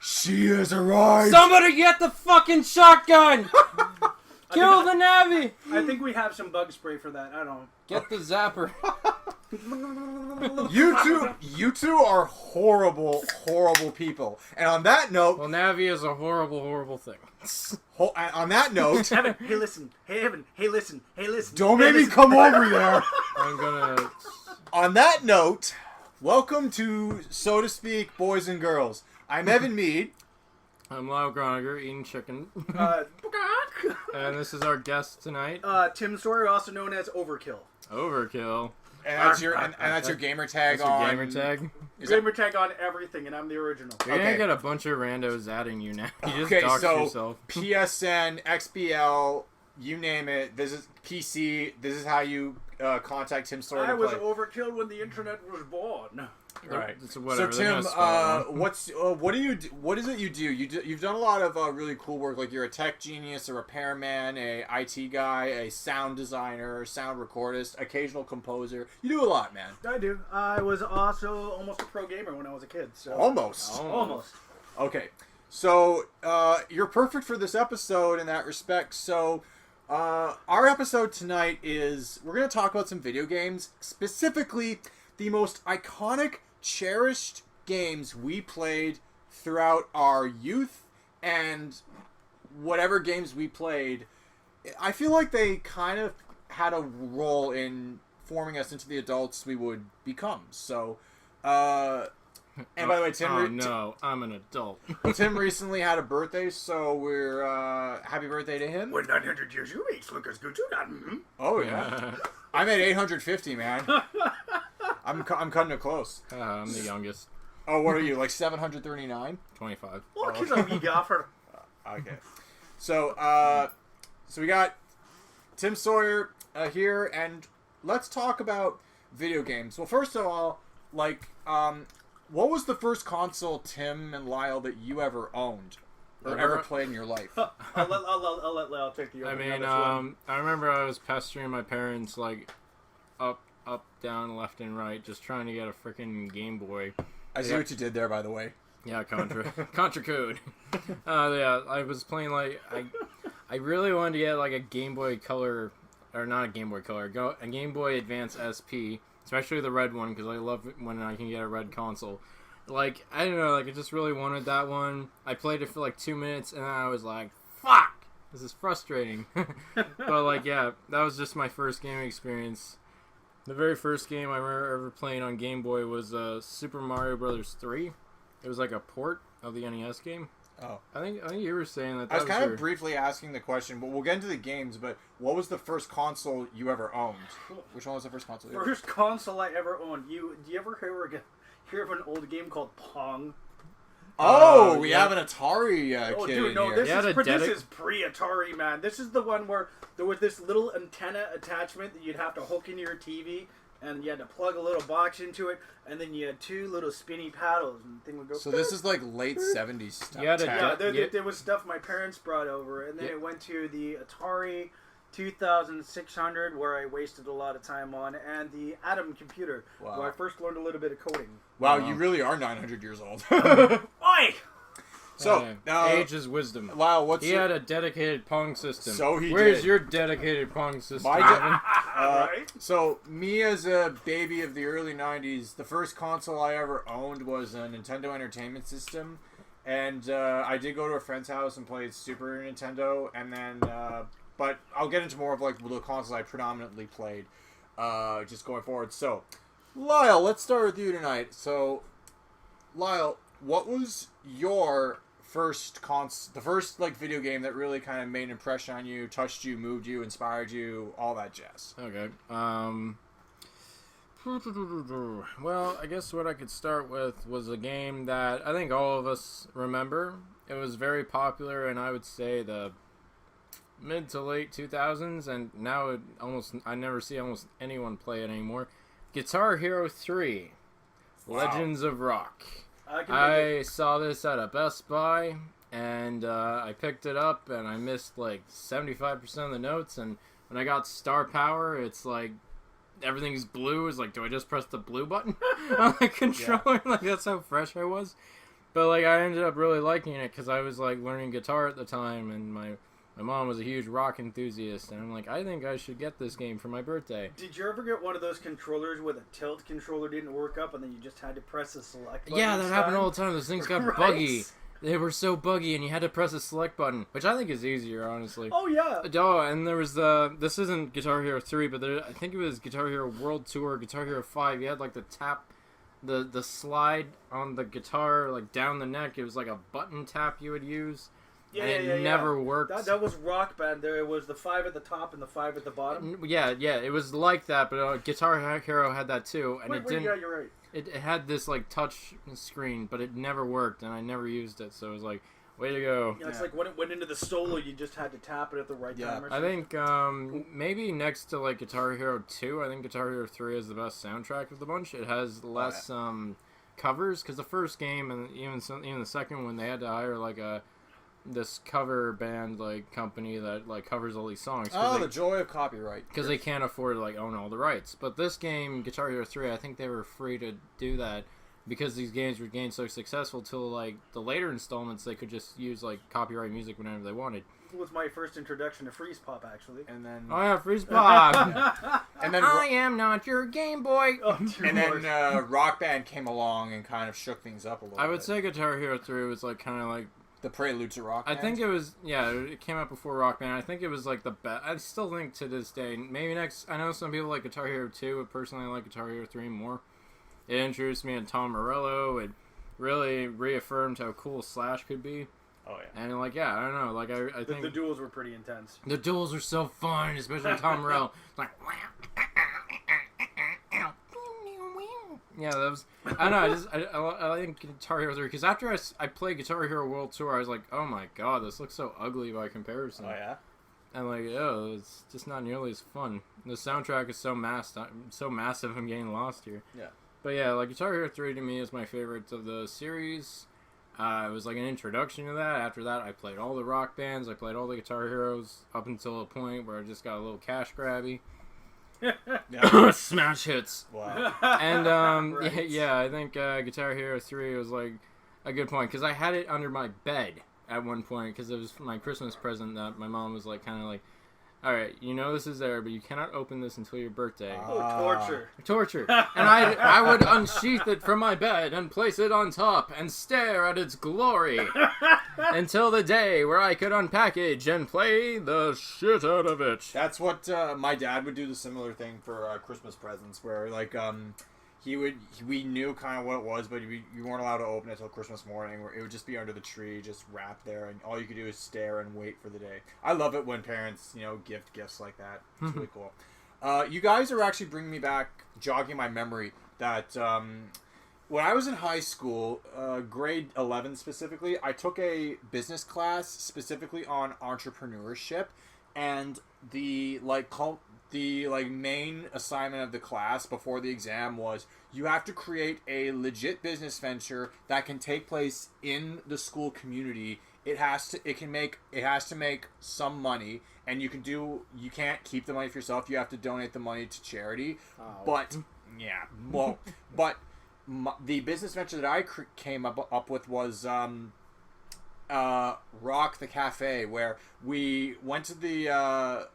She has arrived! Somebody get the fucking shotgun! Kill the Navi! I think we have some bug spray for that. I don't. Get the zapper. You two are horrible, horrible people. And on that note... Well, Navi is a horrible, horrible thing. On that note... Evan, hey listen. Hey Evan, hey listen. Hey listen. Don't make me come over there! I'm gonna... On that note, welcome to, so to speak, Boys and Girls. I'm Evan Mead. I'm Lyle Groninger, eating chicken. And this is our guest tonight. Tim Sawyer, also known as Ovakyll. Overkill. And that's your gamer tag That's your on... gamer tag? Gamer tag on everything, and I'm the original. You're gonna get a bunch of randos adding you now. You just Okay, dox so yourself. PSN, XBL, you name it. This is PC. This is how you contact Tim Sawyer I to was play. Overkill when the internet was born. Right. So, whatever, So Tim, what do you do? What is it you do? You've done a lot of really cool work. Like you're a tech genius, a repairman, a IT guy, a sound designer, sound recordist, occasional composer. You do a lot, man. I do. I was also almost a pro gamer when I was a kid. So Almost. Okay. So you're perfect for this episode in that respect. So our episode tonight is we're going to talk about some video games, specifically the most iconic, cherished games we played throughout our youth and whatever games we played. I feel like they kind of had a role in forming us into the adults we would become. So, and by the way, Tim... I'm an adult. Tim recently had a birthday, so we're happy birthday to him. When 900 years you age, look as good too. Oh, yeah. I'm at 850, man. I'm cutting it close. I'm the youngest. Oh, what are you, like 739? 25. Look, he's a wee gaffer. Okay. So we got Tim Sawyer here, and let's talk about video games. Well, first of all, like, what was the first console, Tim and Lyle, that you ever owned or ever played in your life? I'll let Lyle take the. I mean, I remember I was pestering my parents, like, up, down, left, and right, just trying to get a freaking Game Boy. I see what you did there, by the way. Yeah, Contra Code. Yeah, I was playing, like, I really wanted to get, like, a Game Boy Color, or not a Game Boy Color, a Game Boy Advance SP, especially the red one, because I love it when I can get a red console. Like, I don't know, like, I just really wanted that one. I played it for, like, 2 minutes, and then I was like, fuck! This is frustrating. But, like, yeah, that was just my first gaming experience. The very first game I remember ever playing on Game Boy was Super Mario Bros. 3. It was like a port of the NES game. Oh. I think you were saying that. I was kind of briefly asking the question, but we'll get into the games, but what was the first console you ever owned? Which one was the first console you ever owned? First console I ever owned. Do you ever hear of an old game called Pong? Oh, we have an Atari kid dude, in no, here. this is pre-Atari, man. This is the one where there was this little antenna attachment that you'd have to hook into your TV, and you had to plug a little box into it, and then you had two little spinny paddles, and the thing would go... So this is like late 70s stuff. There was stuff my parents brought over, and then it went to the Atari 2600, where I wasted a lot of time on, and the Atom computer, where I first learned a little bit of coding. Wow, you really are 900 years old. Oi! So, age is wisdom. Wow, he had a dedicated Pong system. So he Where's did. your dedicated Pong system? Right? So, me as a baby of the early 90s, the first console I ever owned was a Nintendo Entertainment System. And I did go to a friend's house and played Super Nintendo, and then... but I'll get into more of like the consoles I predominantly played just going forward. So, Lyle, let's start with you tonight. So, Lyle, what was your the first like video game that really kind of made an impression on you, touched you, moved you, inspired you, all that jazz? Okay. Well, I guess what I could start with was a game that I think all of us remember. It was very popular, and I would say the mid to late 2000s, and now I never see almost anyone play it anymore. Guitar Hero 3, wow. Legends of Rock. I saw this at a Best Buy, and I picked it up, and I missed like 75% of the notes, and when I got Star Power, it's like everything's blue. It's like, do I just press the blue button on the controller? Like, that's how fresh I was. But like, I ended up really liking it because I was like learning guitar at the time, and my mom was a huge rock enthusiast, and I'm like, I think I should get this game for my birthday. Did you ever get one of those controllers where the tilt controller didn't work up and then you just had to press the select button? Yeah, that happened all the time. Those things got buggy. They were so buggy, and you had to press the select button, which I think is easier, honestly. Oh, yeah. Oh, and there was this isn't Guitar Hero 3, but I think it was Guitar Hero World Tour, Guitar Hero 5. You had, like, the tap, the slide on the guitar, like, down the neck. It was like a button tap you would use. Yeah, and it never worked. That was Rock Band. There was the 5 at the top and the 5 at the bottom. Yeah, it was like that, but Guitar Hero had that too, and it didn't. Yeah, you're right. It had this like touch screen, but it never worked, and I never used it. So it was like, way to go. Yeah, it's like when it went into the solo, you just had to tap it at the right time. Or I think maybe next to like Guitar Hero 2, I think Guitar Hero 3 is the best soundtrack of the bunch. It has less covers, because the first game and even the second one, they had to hire like this cover band like company that like covers all these songs. The joy of copyright. Because they can't afford to like own all the rights. But this game, Guitar Hero 3, I think they were free to do that because these games were getting so successful till like the later installments they could just use like copyright music whenever they wanted. It was my first introduction to Freeze Pop, actually. And then Freeze Pop. And then I am not your Game Boy. And then Rock Band came along and kind of shook things up a little bit. I would say Guitar Hero 3 was like kind of like the prelude to Rock Band. I think it was, it came out before Rock Band. I think it was like the best. I still think to this day, maybe next, I know some people like Guitar Hero 2, but personally I like Guitar Hero 3 more. It introduced me to Tom Morello. It really reaffirmed how cool Slash could be. Oh, yeah. And like, I don't know, like I think the duels were pretty intense. The duels are so fun, especially Tom Morello. Like, yeah, that was. I don't know. I think Guitar Hero 3 because after I played Guitar Hero World Tour, I was like, oh my god, this looks so ugly by comparison. Oh yeah. And like, it's just not nearly as fun. The soundtrack is so massive. I'm getting lost here. Yeah. But yeah, like Guitar Hero 3 to me is my favorite of the series. It was like an introduction to that. After that, I played all the Rock Bands. I played all the Guitar Heroes up until a point where I just got a little cash grabby. Smash hits. Wow. And Right. I think Guitar Hero 3 was like a good point because I had it under my bed at one point because it was my Christmas present that my mom was like kind of like, all right, you know this is there, but you cannot open this until your birthday. Torture. And I would unsheath it from my bed and place it on top and stare at its glory until the day where I could unpackage and play the shit out of it. That's what my dad would do, the similar thing for Christmas presents, where like we knew kind of what it was, but you weren't allowed to open it until Christmas morning, where it would just be under the tree, just wrapped there, and all you could do is stare and wait for the day. I love it when parents, gift gifts like that. It's really cool. You guys are actually bringing me back, jogging my memory, that when I was in high school, grade 11 specifically, I took a business class specifically on entrepreneurship, and the main assignment of the class before the exam was you have to create a legit business venture that can take place in the school community. It has to make some money, and you can't keep the money for yourself. You have to donate the money to charity. Oh. But the business venture that I came up with was Rock the Cafe, where we went to the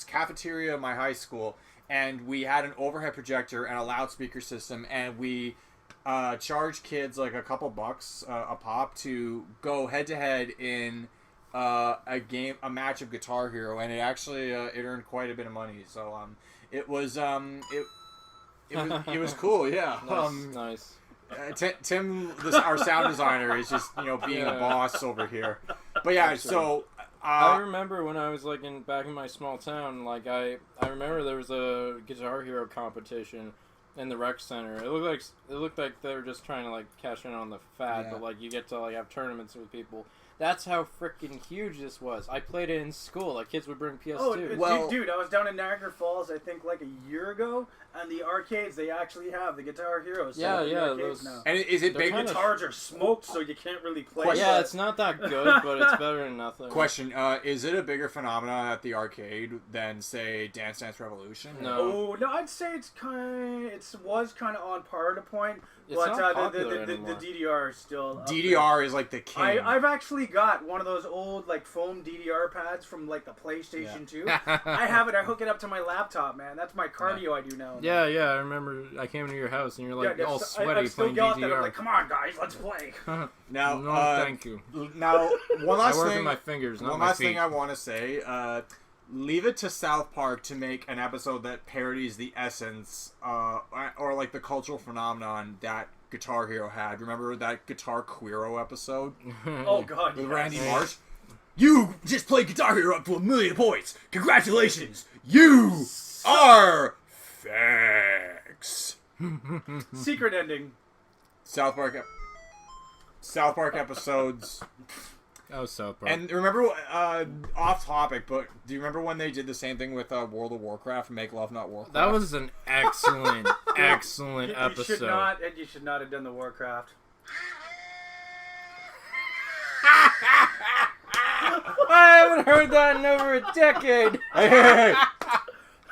cafeteria of my high school, and we had an overhead projector and a loudspeaker system, and we charged kids like a couple bucks a pop to go head to head in a match of Guitar Hero, and it actually it earned quite a bit of money. So it was cool, yeah. Nice. Tim, our sound designer, is just being a boss over here. But yeah, so. I remember when I was like back in my small town, like I remember there was a Guitar Hero competition in the rec center. It looked like they were just trying to like cash in on the fad, but like you get to like have tournaments with people. That's how freaking huge this was. I played it in school. Like kids would bring PS2. Oh, dude, I was down in Niagara Falls, I think, like a year ago, and the arcades they actually have the Guitar Hero. Yeah. Those now. And is it big? Guitars are smoked, so you can't really play. Yeah, it's not that good, but it's better than nothing. Question: is it a bigger phenomenon at the arcade than, say, Dance Dance Revolution? No. Oh no, I'd say it was kind of on par to point. It's But not the popular anymore. DDR is still up DDR is like the king. I've actually got one of those old like foam DDR pads from like the PlayStation 2. I have it. I hook it up to my laptop, man. That's my cardio I do now. Yeah. I remember I came into your house and you're like all sweaty I still playing got DDR. that. I'm like, come on, guys, let's play. Now, no, thank you. Now, one last I work thing. with my fingers, not one my last feet. thing I want to say. Leave it to South Park to make an episode that parodies the essence, or like the cultural phenomenon that Guitar Hero had. Remember that Guitar Queero episode? Oh God, With yes. Randy Marsh? You just played Guitar Hero up to 1,000,000 points. Congratulations. You are facts. Secret ending. South Park episodes. Oh, South Park. And remember, off topic, but do you remember when they did the same thing with World of Warcraft, Make Love Not Warcraft? That was an excellent episode. You should not have done the Warcraft. I haven't heard that in over a decade. Hey.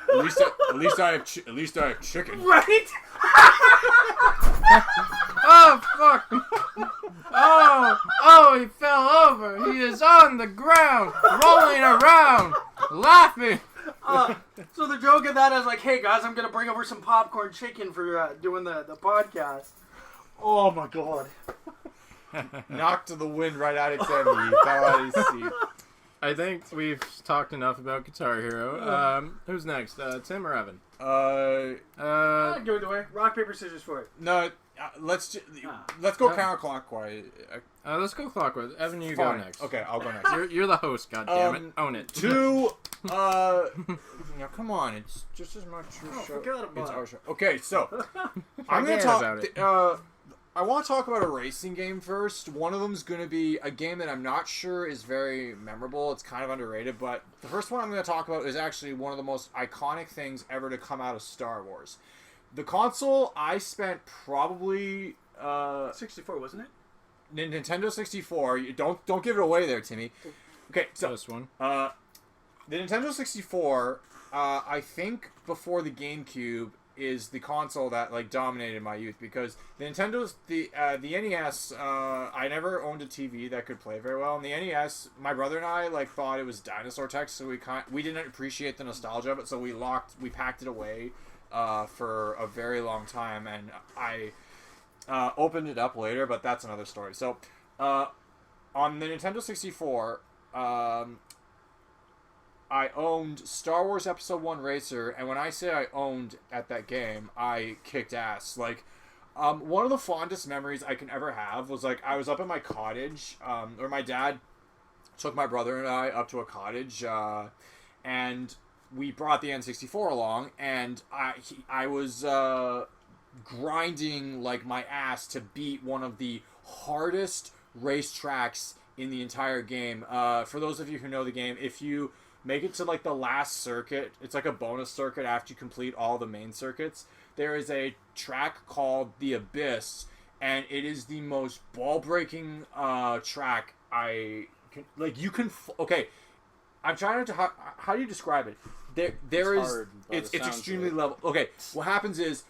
At least I have chicken. Right? Oh fuck! Oh, he fell over. He is on the ground, rolling around, laughing. So the joke of that is like, hey guys, I'm gonna bring over some popcorn chicken for doing the podcast. Oh my God! Knocked to the wind right out of Tim. He fell out of his seat. I think we've talked enough about Guitar Hero. Who's next? Tim or Evan? Give it away. Rock, paper, scissors for it. No. Let's go counterclockwise. Let's go clockwise. Evan, you Fine. go next. Okay, I'll go next. You're the host. God damn it, own it. Now come on, it's just as much your show. Forgot about It's it. our show. Okay, so I'm gonna Forget talk. about it. I want to talk about a racing game first. One of them is going to be a game that I'm not sure is very memorable. It's kind of underrated, but the first one I'm going to talk about is actually one of the most iconic things ever to come out of Star Wars. The console I spent probably 64, wasn't it? Nintendo 64. You don't give it away there, Timmy. Okay, so This one. the Nintendo 64, I think before the GameCube is the console that like dominated my youth, because the Nintendo's the NES. I never owned a TV that could play very well, and the NES. My brother and I like thought it was dinosaur tech, so we didn't appreciate the nostalgia of it, so we packed it away for a very long time, and I opened it up later, but that's another story. So on the Nintendo 64. I owned Star Wars Episode 1 Racer, and when I say I owned at that game, I kicked ass. Like, one of the fondest memories I can ever have was, like, I was up at my cottage, or my dad took my brother and I up to a cottage, and we brought the N64 along, and I was grinding, like, my ass to beat one of the hardest racetracks in the entire game. For those of you who know the game, if you make it to like the last circuit, it's like a bonus circuit after you complete all the main circuits, there is a track called The Abyss, and it is the most ball-breaking track I can, like, you can, okay, I'm trying to, how do you describe it? It's extremely level. Okay, what happens is,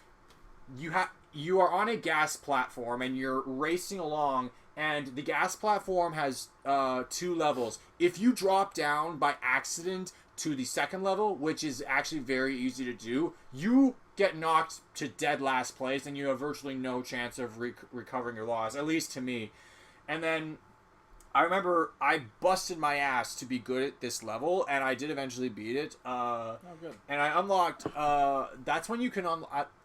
you are on a gas platform, and you're racing along, and the gas platform has 2 levels. If you drop down by accident to the second level, which is actually very easy to do, you get knocked to dead last place, and you have virtually no chance of recovering your loss, at least to me. And then I remember I busted my ass to be good at this level, and I did eventually beat it. Good. And I unlocked... that's when you can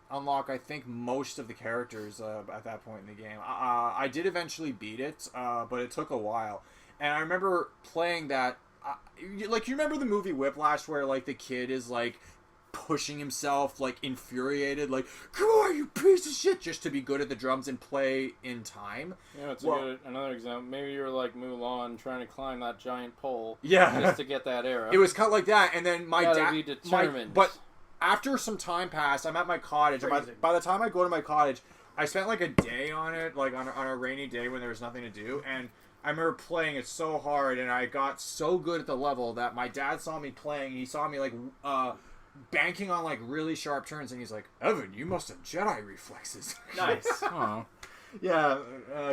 unlock, I think, most of the characters at that point in the game. I did eventually beat it, but it took a while. And I remember playing that... like, you remember the movie Whiplash where, like, the kid is, like, pushing himself, like, infuriated, like, come on, you piece of shit, just to be good at the drums and play in time. Yeah, it's another example. Maybe you're like Mulan trying to climb that giant pole. Yeah. Just to get that arrow. It was kind of like that, and then my dad... be determined. But after some time passed, I'm at my cottage, and by the time I go to my cottage, I spent like a day on it, like on a rainy day when there was nothing to do, and I remember playing it so hard, and I got so good at the level that my dad saw me playing. He saw me like banking on like really sharp turns, and he's like, "Evan, you must have Jedi reflexes." Nice. Oh. Yeah,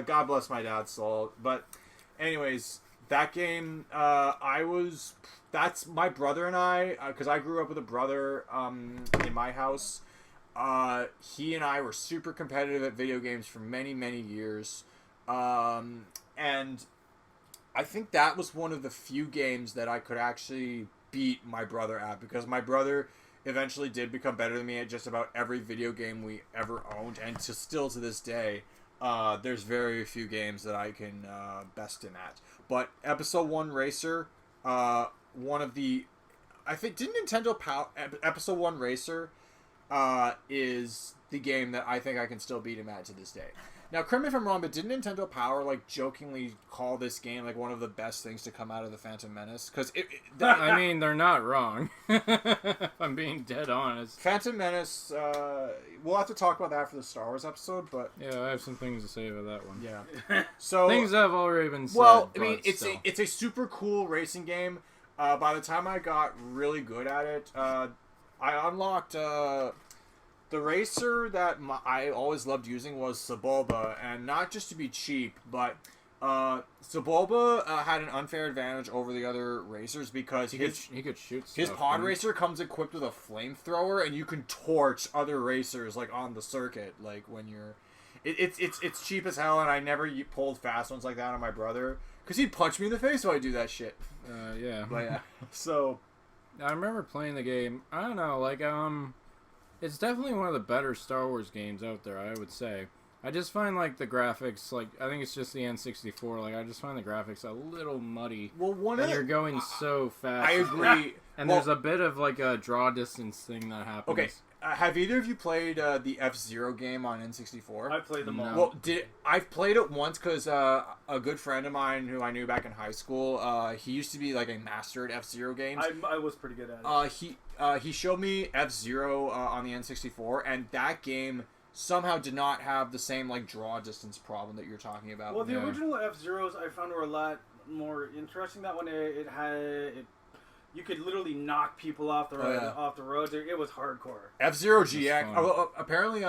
God bless my dad's soul. But anyways, that game, that's my brother and I, because I grew up with a brother in my house. He and I were super competitive at video games for many, many years. And I think that was one of the few games that I could actually beat my brother at, because my brother eventually did become better than me at just about every video game we ever owned, and still to this day, there's very few games that I can best him at. But Episode 1 Racer, one of the... I think, didn't Nintendo Episode 1 Racer is the game that I think I can still beat him at to this day. Now, correct me if I'm wrong, but didn't Nintendo Power like jokingly call this game like one of the best things to come out of the Phantom Menace? Because I mean, they're not wrong. If I'm being dead honest. Phantom Menace. We'll have to talk about that for the Star Wars episode, but yeah, I have some things to say about that one. Yeah. So things that have already been said. Well, I mean, it's a super cool racing game. By the time I got really good at it, I unlocked. The racer that I always loved using was Sebulba, and not just to be cheap, but Sebulba had an unfair advantage over the other racers because he could shoot stuff. His pod racer comes equipped with a flamethrower, and you can torch other racers like on the circuit. Like when you're, it's cheap as hell, and I never pulled fast ones like that on my brother because he'd punch me in the face while I do that shit. Yeah. But yeah, so I remember playing the game. I don't know, like it's definitely one of the better Star Wars games out there, I would say. I just find, like, the graphics, like, I think it's just the N64, like, I just find the graphics a little muddy. Well, you're going so fast. I agree. And there's a bit of, like, a draw distance thing that happens. Okay, have either of you played the F-Zero game on N64? I played them all. Well, I've played it once because a good friend of mine who I knew back in high school, he used to be, like, a master at F-Zero games. I was pretty good at it. He showed me F-Zero on the N64, and that game somehow did not have the same like draw distance problem that you're talking about. Well, the original F-Zeros I found were a lot more interesting. That one you could literally knock people off the road. Off the roads. It was hardcore. F-Zero GX. Apparently,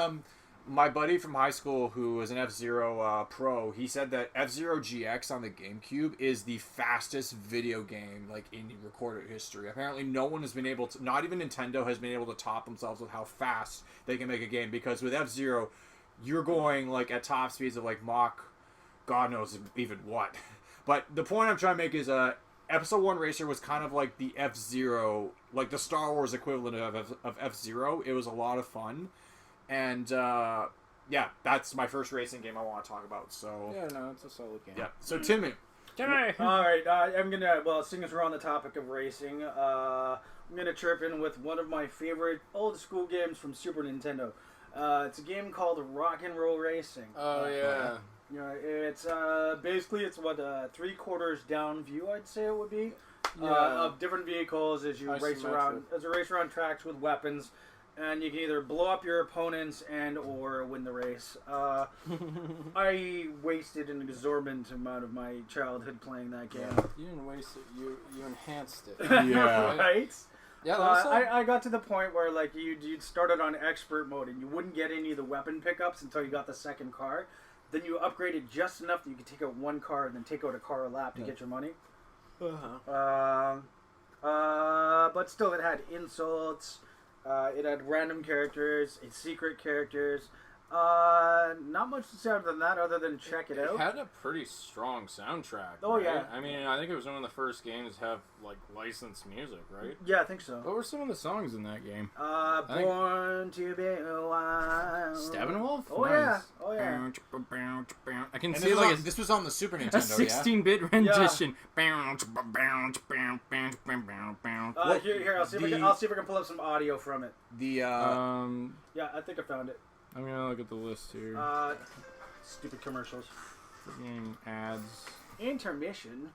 my buddy from high school who was an F-Zero pro, he said that F-Zero GX on the GameCube is the fastest video game like in recorded history. Apparently no one has been able to, not even Nintendo has been able to top themselves with how fast they can make a game, because with F-Zero you're going like at top speeds of like Mach God knows even what. But the point I'm trying to make is Episode 1 Racer was kind of like the F-Zero, like the Star Wars equivalent of F-Zero. It was a lot of fun. And, yeah, that's my first racing game I want to talk about, so... Yeah, no, it's a solid game. Yeah, so Timmy. Alright, I'm gonna, seeing as we're on the topic of racing, I'm gonna chirp in with one of my favorite old school games from Super Nintendo. It's a game called Rock and Roll Racing. Oh, yeah. You know, it's, basically, it's what, 3/4 down view, I'd say it would be, of different vehicles as you race around tracks with weapons. And you can either blow up your opponents and or win the race. I wasted an exorbitant amount of my childhood playing that game. Yeah. You didn't waste it. You enhanced it. Yeah. Right? Yeah. I got to the point where like you'd started on expert mode and you wouldn't get any of the weapon pickups until you got the second car. Then you upgraded just enough that you could take out one car and then take out a car a lap to get your money. But still, it had insults. It had random characters, secret characters. Not much to say other than that, other than check it out. It had a pretty strong soundtrack. Oh, right? yeah. I mean, I think it was one of the first games to have like licensed music, right? Yeah, I think so. What were some of the songs in that game? Born to be wild. Steppenwolf? Oh, Nice. yeah. Oh, yeah. I can And see like this was on the Super a Nintendo, yeah? 16-bit rendition. Here, I'll see if I can pull up some audio from it. Yeah, I think I found it. I'm gonna look at the list here. Stupid commercials. Freaking ads. Intermission.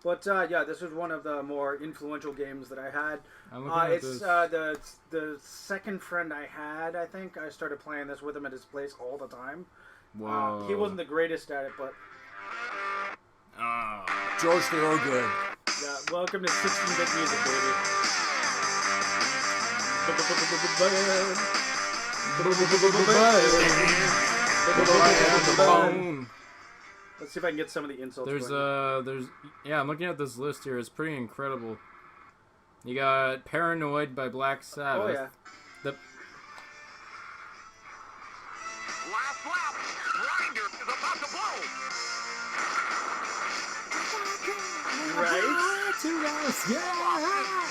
But yeah, this was one of the more influential games that I had. I'm looking at It's the second friend I had. I think I started playing this with him at his place all the time. Whoa. He wasn't the greatest at it, but George Thorogood. yeah. Welcome to 16-bit music, baby. Let's see if I can get some of the insults. Yeah, I'm looking at this list here. It's pretty incredible. You got Paranoid by Black Sabbath. Oh yeah. Last lap, Grinder is about to blow. Right.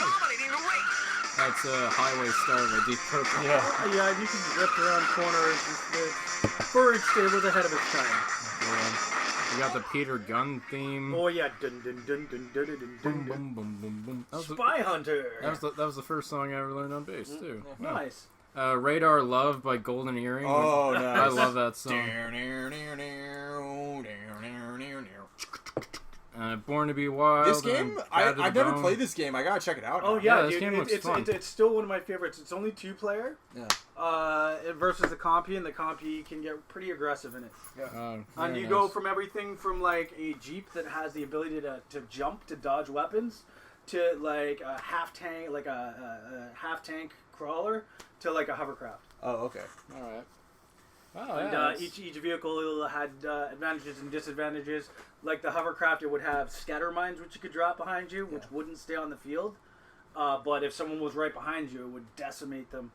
Dominating the race. That's Highway Star by Deep Purple. Yeah. Yeah, you can drift around corners. Furry State was ahead of its time. You got the Peter Gunn theme. Oh yeah, dun dun dun dun dun dun dun Boom, dun. boom, boom, boom, boom. Spy Hunter. That was the first song I ever learned on bass too. Nice. Radar Love by Golden Earring. Oh, nice. I love that song. Born to be Wild. This game, I've never played this game. I gotta check it out. Oh now. yeah, this dude, game looks fun. it's still one of my favorites. It's only 2-player. Yeah. Versus the compy, and the compy can get pretty aggressive in it. And Very you nice. go from everything from like a jeep that has the ability to jump to dodge weapons, to like a half tank crawler, to like a hovercraft. Oh, okay. All right. Oh, And yeah, each vehicle had advantages and disadvantages. Like the hovercraft, it would have scatter mines which you could drop behind you, which wouldn't stay on the field. But if someone was right behind you, it would decimate them.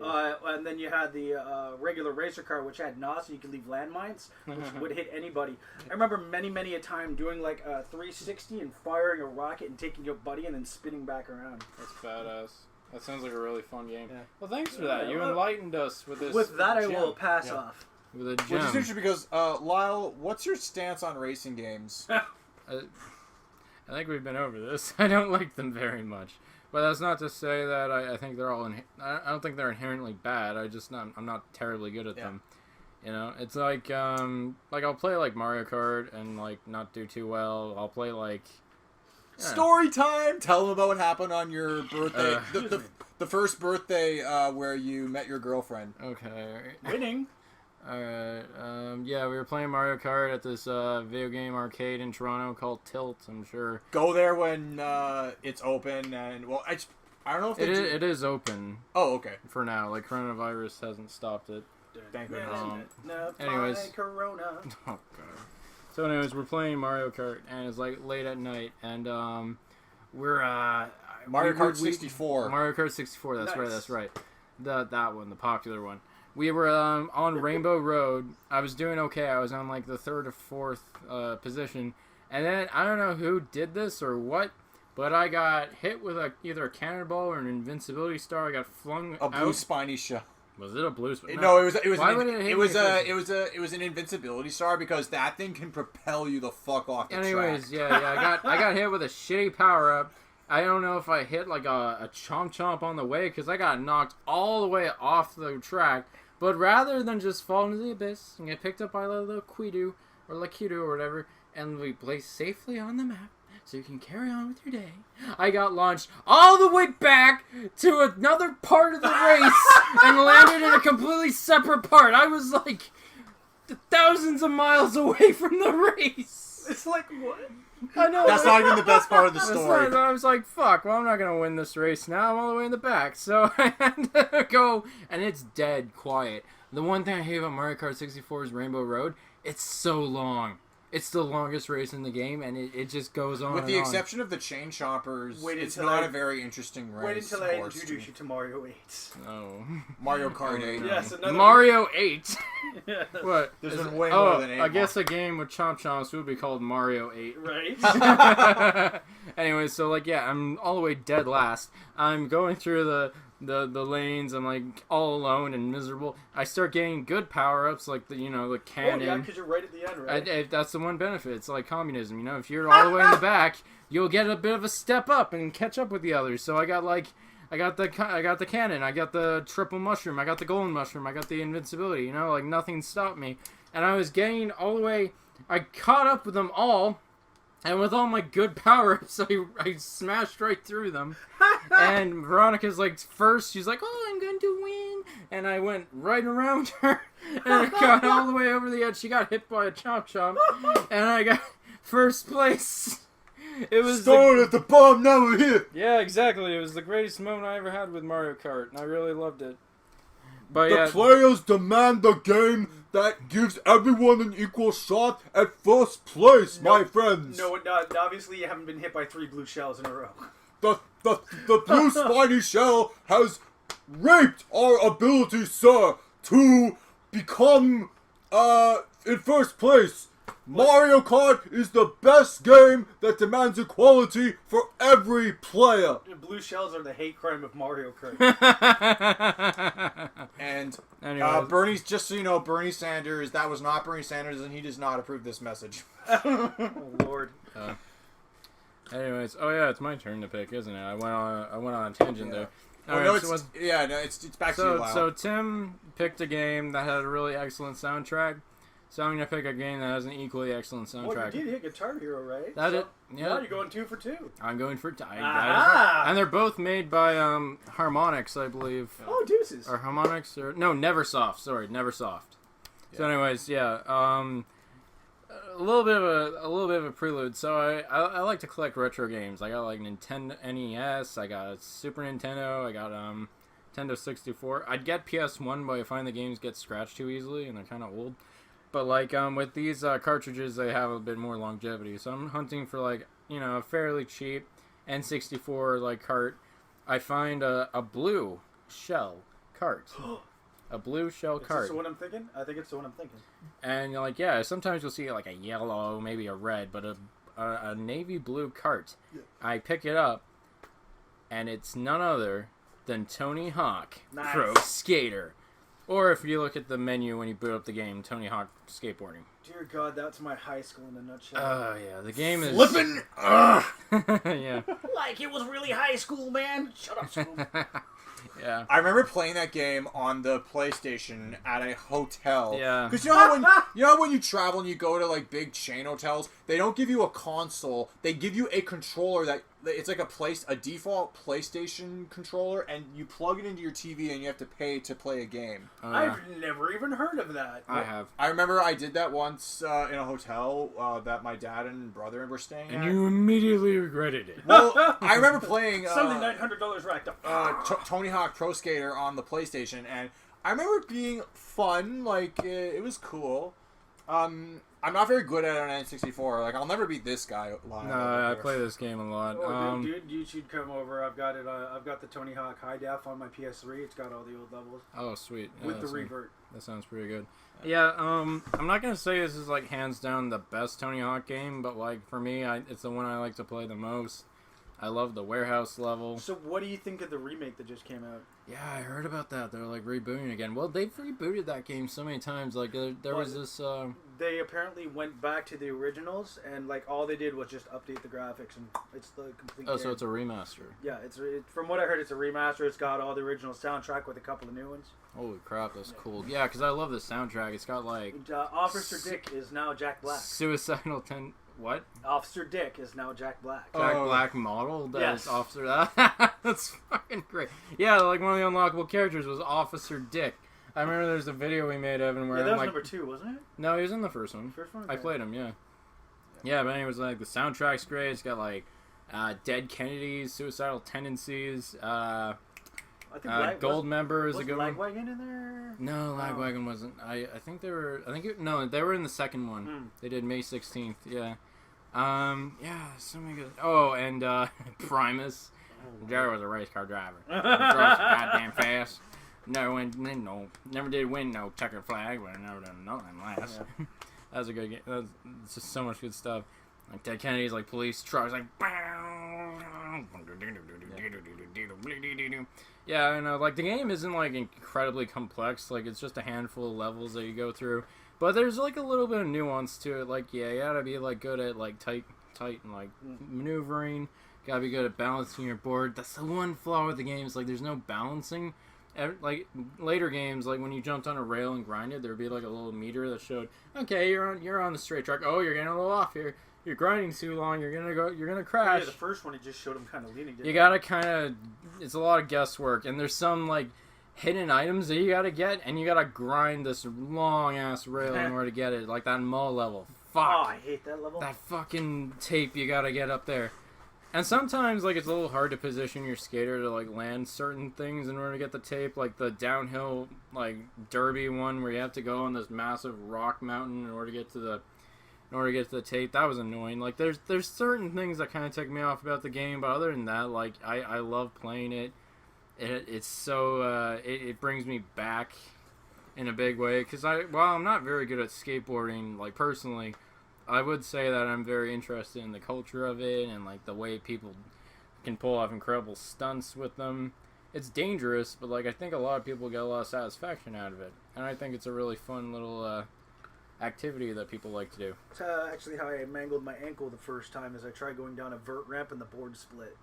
And then you had the regular racer car, which had NOS, and you could leave landmines, which would hit anybody. I remember many a time doing like a 360 and firing a rocket and taking your buddy and then spinning back around. That's badass. That sounds like a really fun game. Yeah. Well, thanks for that. You enlightened us with this. With that, I gem. will pass off. With a Which is gem. interesting because, Lyle, what's your stance on racing games? I think we've been over this. I don't like them very much. But that's not to say that I think they're all... I don't think they're inherently bad. I'm not terribly good at them. You know? It's like I'll play like Mario Kart and like not do too well. I'll play like... Story time! Tell them about what happened on your birthday. The first birthday where you met your girlfriend. Okay. Winning. Alright. Yeah, we were playing Mario Kart at this video game arcade in Toronto called Tilt, I'm sure. Go there when it's open, and well, I don't know if It is open. Oh, okay. For now. Like, coronavirus hasn't stopped it. Thank goodness. Anyways. Corona. Oh, God. So anyways, we're playing Mario Kart, and it's like late at night, and we're Mario Kart 64. Mario Kart 64. That's Nice. right. That's right. That one, the popular one. We were on Rainbow Road. I was doing okay. I was on like the third or fourth position, and then I don't know who did this or what, but I got hit with either a cannonball or an invincibility star. I got flung A blue out. spiny shell. Was it a blue spiny? No, it was. Why would it hit me first? It was an invincibility star because that thing can propel you the fuck off the Anyways, track. yeah, I got hit with a shitty power up. I don't know if I hit like a chomp on the way because I got knocked all the way off the track. But rather than just fall into the abyss and get picked up by a little Quidu or Lakitu or whatever, and we place safely on the map so you can carry on with your day, I got launched all the way back to another part of the race and landed in a completely separate part. I was like thousands of miles away from the race. It's like, what? I know. That's not even the best part of the That's story. not- I was like, fuck, well, I'm not going to win this race now. I'm all the way in the back. So I had to go, and it's dead quiet. The one thing I hate about Mario Kart 64's Rainbow Road, it's so long. It's the longest race in the game, and it just goes on. With and the on. exception of the chain chompers, Wait it's until not I- a very interesting race. Wait until I course introduce you to Mario 8. Oh. Mario Kart 8. Yes, another Mario 8. Yeah. What? There's Is been it- way more than 8. I guess a game with Chomp Chomps would be called Mario 8. Right? Anyway, so like yeah, I'm all the way dead last. I'm going through the lanes. I'm like all alone and miserable. I start getting good power ups like the Oh, cannon. yeah, because you're right at the end, right? That's the one benefit. It's like communism, you know. If you're all the way in the back, you'll get a bit of a step up and catch up with the others. So I got the cannon. I got the triple mushroom. I got the golden mushroom. I got the invincibility. You know, like nothing stopped me. And I was getting all the way. I caught up with them all. And with all my good power-ups, I smashed right through them. And Veronica's like, first, she's like, oh, I'm going to win. And I went right around her. And I got all the way over the edge. She got hit by a Chomp Chomp. And I got first place. It was Started at the bottom, now we're here. Yeah, exactly. It was the greatest moment I ever had with Mario Kart. And I really loved it. But The yeah, players demand a game that gives everyone an equal shot at first place, my friends. No, obviously you haven't been hit by 3 blue shells in a row. The blue spiny shell has raped our ability, sir, to become in first place. Mario Kart is the best game that demands equality for every player. The blue shells are the hate crime of Mario Kart. And Anyways. Bernie's, just so you know, Bernie Sanders, that was not Bernie Sanders, and he does not approve this message. Oh, Lord. Anyways, oh yeah, it's my turn to pick, isn't it? I went on a tangent Yeah. there. Oh, Alright, no, so it's back to you, Lyle. So Tim picked a game that had a really excellent soundtrack. So I'm gonna pick a game that has an equally excellent Well, soundtrack. you did hit Guitar Hero, right? That So, it? Yeah. Now you're going 2 for 2. I'm going for Ah! and they're both made by Harmonix, I believe. Oh, deuces. Or Harmonix, or no, Neversoft. Sorry, Neversoft. So, anyways, yeah, a little bit of a prelude. So I like to collect retro games. I got like Nintendo NES. I got Super Nintendo. I got Nintendo 64. I'd get PS1, but I find the games get scratched too easily, and they're kind of old. But like with these cartridges, they have a bit more longevity. So I'm hunting for like a fairly cheap N64 like cart. I find a blue shell cart. A blue shell Is cart. this the one I'm thinking? I think it's the one I'm thinking. And like sometimes you'll see like a yellow, maybe a red, but a navy blue cart. Yeah. I pick it up, and it's none other than Tony Hawk Nice. Pro Skater. Or if you look at the menu when you boot up the game, Tony Hawk Skateboarding. Dear God, that's my high school in a nutshell. Oh yeah, the game is Flippin'! yeah. Like it was really high school, man. Shut up, school. Yeah. I remember playing that game on the PlayStation at a hotel. Yeah. Because you know how when you travel and you go to like big chain hotels, they don't give you a console. They give you a controller that it's like a default PlayStation controller, and you plug it into your TV and you have to pay to play a game. I've never even heard of that. I have. I remember I did that once in a hotel that my dad and brother were staying And at. you immediately regretted it. Well, I remember playing Something $900 racked up. Tony Hawk Pro Skater on the PlayStation, and I remember it being fun. Like it was cool. I'm not very good at it on N64. Like I'll never beat this guy live. No, I play this game a lot. Oh, dude, you should come over. I've got it. I've got the Tony Hawk High Def on my PS3. It's got all the old levels Oh, sweet. Yeah, with the that sounds- revert. That sounds pretty good. Yeah, I'm not gonna say this is like hands down the best Tony Hawk game, but like for me, it's the one I like to play the most. I love the warehouse level. So, what do you think of the remake that just came out? Yeah, I heard about that. They're like rebooting again. Well, they've rebooted that game so many times. Like there was this. They apparently went back to the originals, and like all they did was just update the graphics, and it's the complete. Oh, game. so it's a remaster. Yeah, from what I heard, it's a remaster. It's got all the original soundtrack with a couple of new ones. Holy crap, that's cool. Yeah, because I love the soundtrack. It's got like Officer Dick is now Jack Black. Suicidal Ten. What? Officer Dick is now Jack Black. Jack Black model that Yes. is Officer. That's fucking great. Yeah, like one of the unlockable characters was Officer Dick. I remember there's a video we made, Evan, where Yeah, that was like number 2, wasn't it? no, he was in the first one. First one. I played him, yeah. Yeah, but anyways, like the soundtrack's great. It's got like Dead Kennedys, Suicidal Tendencies. I think Gold Member is a was good one. Lagwagon in there? No, Lagwagon wasn't. I think they were. No, they were in the second one. They did May 16th. Yeah. Yeah. So many good. Oh, and Primus. Jerry was a race car driver. Drove so goddamn fast. Never did win no checkered flag, but I never done nothing last. Yeah. That was a good game. It's just so much good stuff. Like Ted Kennedy's like police trucks, like. Yeah, I know. Like the game isn't like incredibly complex. Like it's just a handful of levels that you go through, but there's like a little bit of nuance to it. Like you gotta be like good at like tight and like maneuvering. Gotta be good at balancing your board. That's the one flaw with the game. Is like there's no balancing. Like later games, like when you jumped on a rail and grinded, there'd be like a little meter that showed, okay, you're on the straight track. Oh, you're getting a little off here. You're grinding too long. You're gonna crash. Yeah, the first one, it just showed him kind of leaning. You gotta kind of. It's a lot of guesswork, and there's some like hidden items that you gotta get, and you gotta grind this long ass rail in order to get it. Like that mall level. Fuck. Oh, I hate that level. That fucking tape you gotta get up there. And sometimes, like, it's a little hard to position your skater to, like, land certain things in order to get the tape. Like, the downhill, like, derby one where you have to go on this massive rock mountain in order to get to the tape. That was annoying. Like, there's certain things that kind of take me off about the game. But other than that, like, I love playing it. It's so, it brings me back in a big way. Because while I'm not very good at skateboarding, like, personally, I would say that I'm very interested in the culture of it and like the way people can pull off incredible stunts with them. It's dangerous, but like I think a lot of people get a lot of satisfaction out of it, and I think it's a really fun little activity that people like to do. It's actually how I mangled my ankle the first time, as I tried going down a vert ramp and the board split,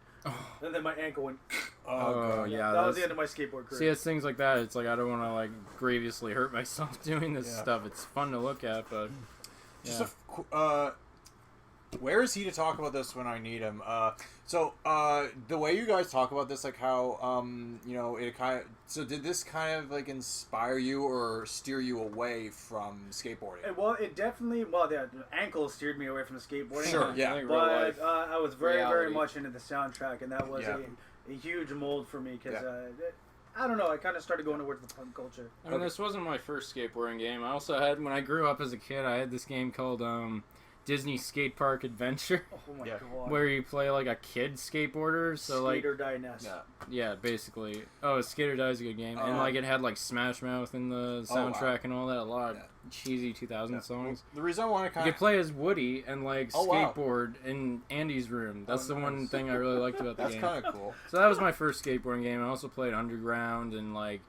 and then my ankle went. Oh yeah, that was the end of my skateboard career. See, it's things like that. It's like I don't want to like grievously hurt myself doing this stuff. It's fun to look at, but. Just where is he to talk about this when I need him? So the way you guys talk about this, like how you know, it kind of. So did this kind of like inspire you or steer you away from skateboarding? Well, it definitely. Well, the ankle steered me away from the skateboarding. Sure, yeah. But I was very much into the soundtrack, and that was a huge mold for me because. I don't know, I kind of started going towards the punk culture. I mean, this wasn't my first skateboarding game. I also had, when I grew up as a kid, I had this game called Disney Skate Park Adventure. Oh my god. Where you play like a kid skateboarder. So Skate or like, Die Nest. Yeah, basically. Oh, Skate or Die is a good game. And like it had like Smash Mouth in the soundtrack and all that. A lot of cheesy 2000 songs. The reason I want to kind of... You could play as Woody and like skateboard in Andy's room. That's the one thing I really liked about the game. That's kind of cool. So that was my first skateboarding game. I also played Underground and like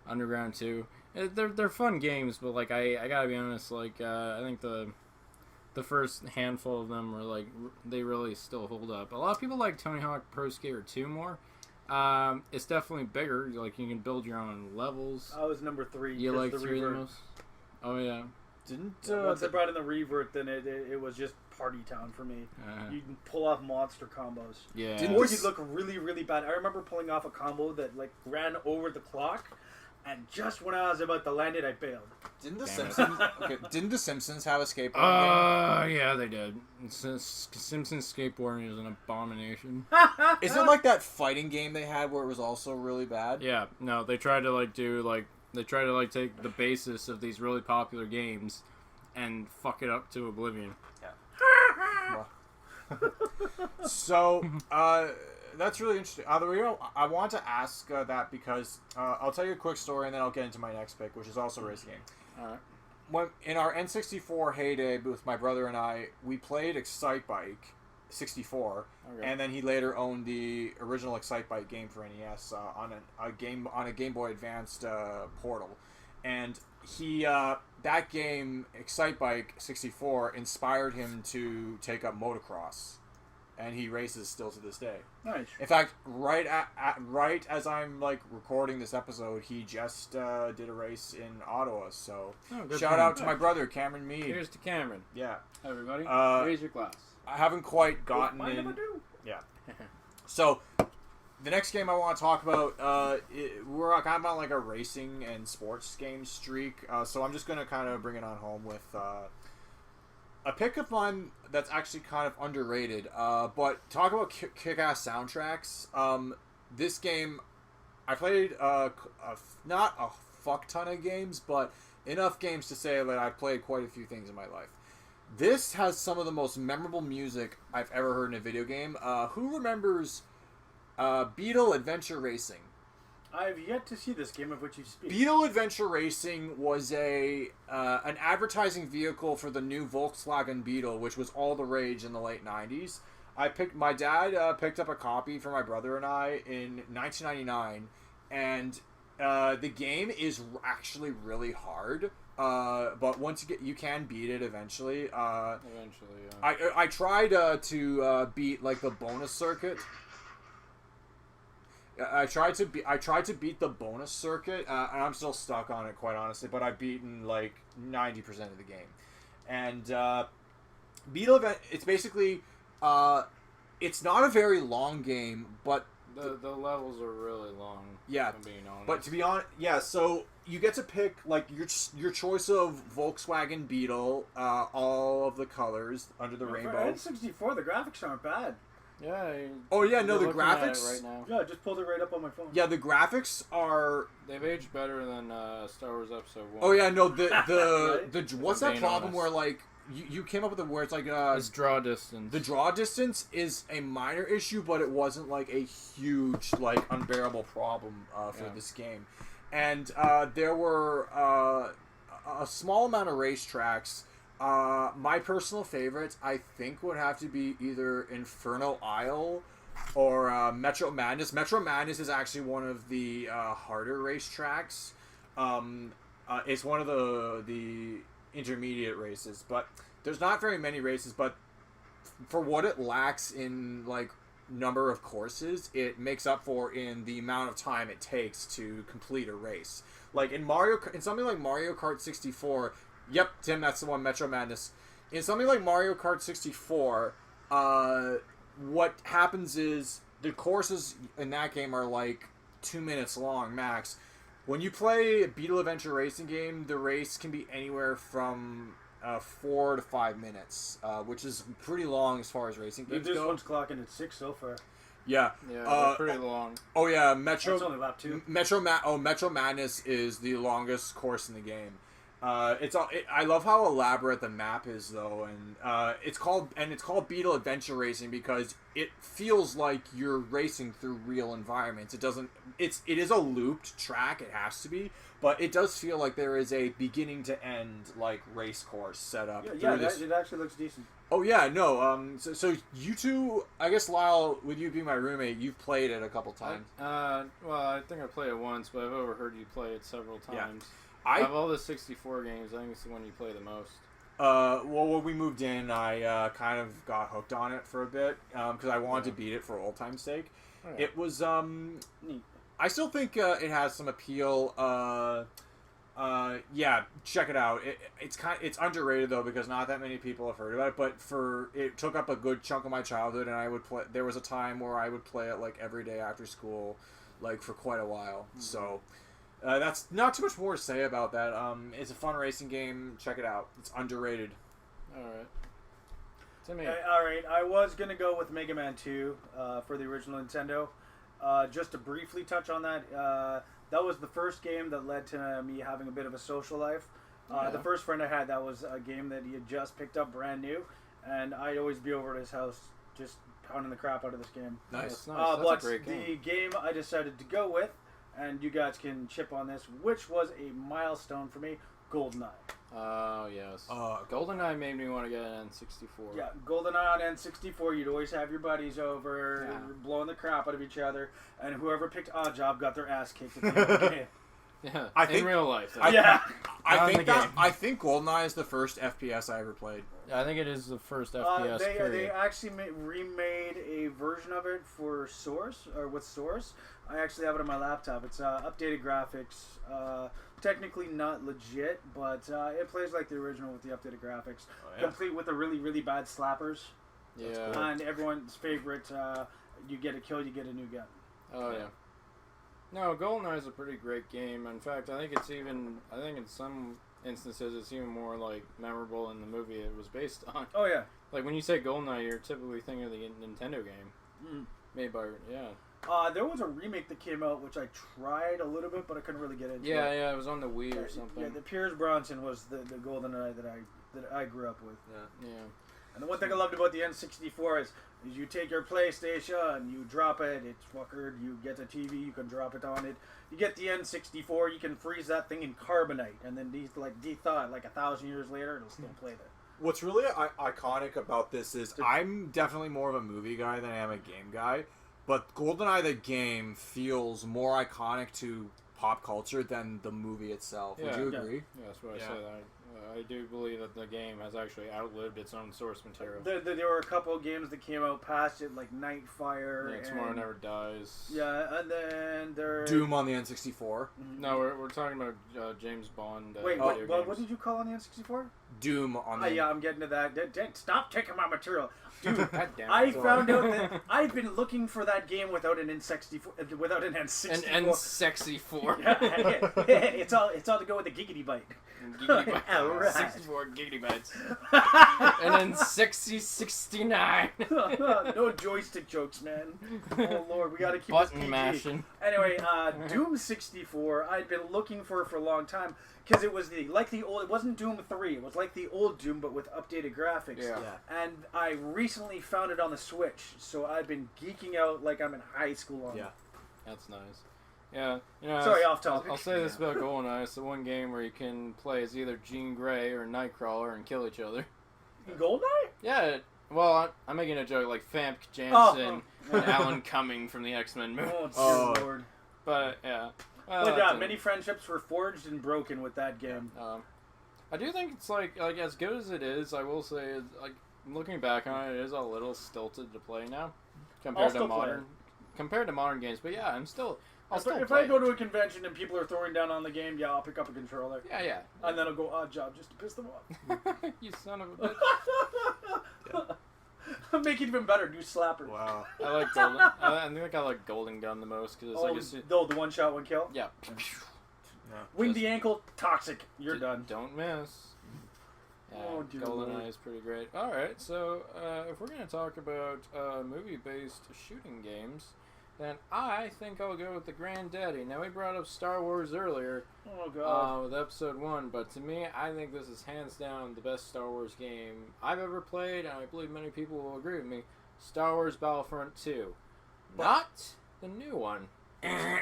Underground 2. They're fun games, but like I gotta be honest, like I think the first handful of them were like they really still hold up. A lot of people like Tony Hawk Pro Skater 2 more. It's definitely bigger. Like you can build your own levels. I was number 3. You like 3 the most? Oh yeah. Once they brought in the revert, then it was just party town for me. You can pull off monster combos. Yeah. Or you'd look really, really bad. I remember pulling off a combo that like ran over the clock, and just when I was about to land it, I bailed. Didn't the Simpsons have a skateboard game? Yeah, they did. Simpsons skateboarding is an abomination. Is it like that fighting game they had where it was also really bad? Yeah, no, they tried to take the basis of these really popular games and fuck it up to oblivion. Yeah. So, that's really interesting. I want to ask that because I'll tell you a quick story and then I'll get into my next pick, which is also a racing game. Alright. When in our N64 heyday with my brother and I, we played Excite Bike 64, and then he later owned the original Excite Bike game for NES on a Game Boy Advanced portal, and he that game Excite Bike 64 inspired him to take up motocross. And he races still to this day. Nice. In fact, right as I'm like recording this episode, he just did a race in Ottawa. So shout out to my brother Cameron Mead. Here's to Cameron. Yeah. Hi, everybody. Raise your glass. I haven't quite gotten in. Yeah. So the next game I want to talk about, we're kind of on like a racing and sports game streak. So I'm just gonna kind of bring it on home with. A pick of mine that's actually kind of underrated, but talk about kick-ass soundtracks. This game, I played not a fuck ton of games, but enough games to say that I've played quite a few things in my life. This has some of the most memorable music I've ever heard in a video game. Who remembers Beetle Adventure Racing? I've yet to see this game of which you speak. Beetle Adventure Racing was an advertising vehicle for the new Volkswagen Beetle, which was all the rage in the late 90s. My dad picked up a copy for my brother and I in 1999, and the game is actually really hard. But once you can beat it eventually. Yeah. I tried to beat like the bonus circuit. I tried to beat the bonus circuit, and I'm still stuck on it, quite honestly. But I've beaten like 90% of the game, and Beetle Event. It's basically, it's not a very long game, but the levels are really long. Yeah, if I'm being honest. But to be honest, yeah. So you get to pick like your choice of Volkswagen Beetle, all of the colors under the rainbow. For N64, the graphics aren't bad. Yeah. Oh yeah, no, the looking at it graphics. right now. Yeah, I just pulled it right up on my phone. Yeah, the graphics are. They've aged better than Star Wars Episode 1. Oh yeah, no, the Right? what's that problem where like you came up with the where it's like It's draw distance. the draw distance is a minor issue, but it wasn't like a huge like unbearable problem for this game, and there were a small amount of racetracks. My personal favorites, I think, would have to be either Inferno Isle or Metro Madness. Metro Madness is actually one of the harder racetracks. It's one of the intermediate races, but there's not very many races. But for what it lacks in like number of courses, it makes up for in the amount of time it takes to complete a race. Like in something like Mario Kart 64. Yep, Tim, that's the one, Metro Madness. In something like Mario Kart 64, what happens is the courses in that game are like 2 minutes long, max. When you play a Beetle Adventure Racing game, the race can be anywhere from 4 to 5 minutes, which is pretty long as far as racing games This go. one's clocking at 6 so far. Yeah. Yeah, they're pretty long. Oh yeah, Metro. That's only about 2. Metro Madness is the longest course in the game. I love how elaborate the map is though, and it's called Beetle Adventure Racing because it feels like you're racing through real environments. It is a looped track, it has to be, but it does feel like there is a beginning to end like race course set up. Yeah, it actually looks decent. Oh yeah, no. So you two, I guess Lyle, with you being my roommate, you've played it a couple times. Well, I think I played it once, but I've overheard you play it several times. Yeah. Of all the 64 games, I think it's the one you play the most. Well, when we moved in, I kind of got hooked on it for a bit because I wanted to beat it for old time's sake. Right. It was Neat. I still think it has some appeal. Yeah, check it out. It's underrated though because not that many people have heard about it. But it took up a good chunk of my childhood, and I would play. There was a time where I would play it like every day after school, like for quite a while. Mm-hmm. So. That's not too much more to say about that. It's a fun racing game. Check it out. It's underrated. Alright. Timmy. Alright, I was going to go with Mega Man 2 for the original Nintendo. Just to briefly touch on that, that was the first game that led to me having a bit of a social life. The first friend I had, that was a game that he had just picked up brand new, and I'd always be over at his house just pounding the crap out of this game. Nice. That's nice. That's but a great game. the game I decided to go with, and you guys can chip on this, which was a milestone for me, GoldenEye. Oh, yes. GoldenEye made me want to get an N64. Yeah, GoldenEye on N64, you'd always have your buddies over, blowing the crap out of each other, and whoever picked Odd Job got their ass kicked at the end of the game. Yeah, in real life. I think GoldenEye is the first FPS I ever played. I think it is the first FPS. They actually remade a version of it for Source, or with Source. I actually have it on my laptop. It's updated graphics. Technically not legit, but it plays like the original with the updated graphics. Complete with the really, really bad slappers. Yeah. And everyone's favorite, you get a kill, you get a new gun. Oh, yeah. No, GoldenEye is a pretty great game. In fact, I think in some instances it's even more like memorable in the movie it was based on. Oh yeah. Like when you say GoldenEye, you're typically thinking of the Nintendo game made by There was a remake that came out which I tried a little bit, but I couldn't really get into. Yeah, it was on the Wii or something. Yeah, the Pierce Bronson was the GoldenEye that I grew up with. Yeah. And the one thing I loved about the N64 is you take your PlayStation, you drop it, it's fuckered. You get a TV, you can drop it on it. You get the N64, you can freeze that thing in carbonite, and then de-thaw it 1,000 years later, it'll still play there. What's really iconic about this is I'm definitely more of a movie guy than I am a game guy, but GoldenEye the game feels more iconic to pop culture than the movie itself. Would you agree? Yeah, that's what I said. I do believe that the game has actually outlived its own source material. There were a couple of games that came out past it, like Nightfire. Yeah, Tomorrow Never Dies. Yeah, and then there... Doom on the N64. No, we're talking about James Bond. Wait, video games. what did you call on the N64? Doom on the... Yeah, I'm getting to that. Stop taking my material. Dude, God damn it. I found out that I've been looking for that game without an N64. Without an N64. An N64. It's all to go with the giggity byte. Gigabyte. All right. 64 gigabytes. And then 69. No joystick jokes, man. Oh lord, we gotta keep Button this PG. mashing. Anyway, Doom 64, I'd been looking for a long time because it was it wasn't Doom 3. It was like the old Doom but with updated graphics. Yeah. And I recently found it on the Switch, so I've been geeking out like I'm in high school on it. That's nice. Yeah, Sorry, off topic. I'll say this about GoldenEye. It's the one game where you can play as either Jean Grey or Nightcrawler and kill each other. GoldenEye? Yeah, well, I'm making a joke like Famke Janssen and Alan Cumming from the X-Men movie. Oh, dear lord. But, yeah. But many friendships were forged and broken with that game. I do think it's like as good as it is, I will say, looking back on it, it is a little stilted to play now compared to modern games. But yeah, if I go to a convention and people are throwing down on the game, I'll pick up a controller. Yeah. And then I'll go odd job just to piss them off. You son of a bitch. Make it even better, do slapper. Wow. I like Golden. I think I like Golden Gun the most because it's the one shot, one kill. Yeah. Wing the ankle, toxic. You're done. Don't miss. Yeah, GoldenEye is pretty great. All right, so if we're gonna talk about movie-based shooting games, then I think I'll go with the Granddaddy. Now we brought up Star Wars earlier. Oh god. With Episode 1, but to me, I think this is hands down the best Star Wars game I've ever played, and I believe many people will agree with me. Star Wars Battlefront 2. Not the new one.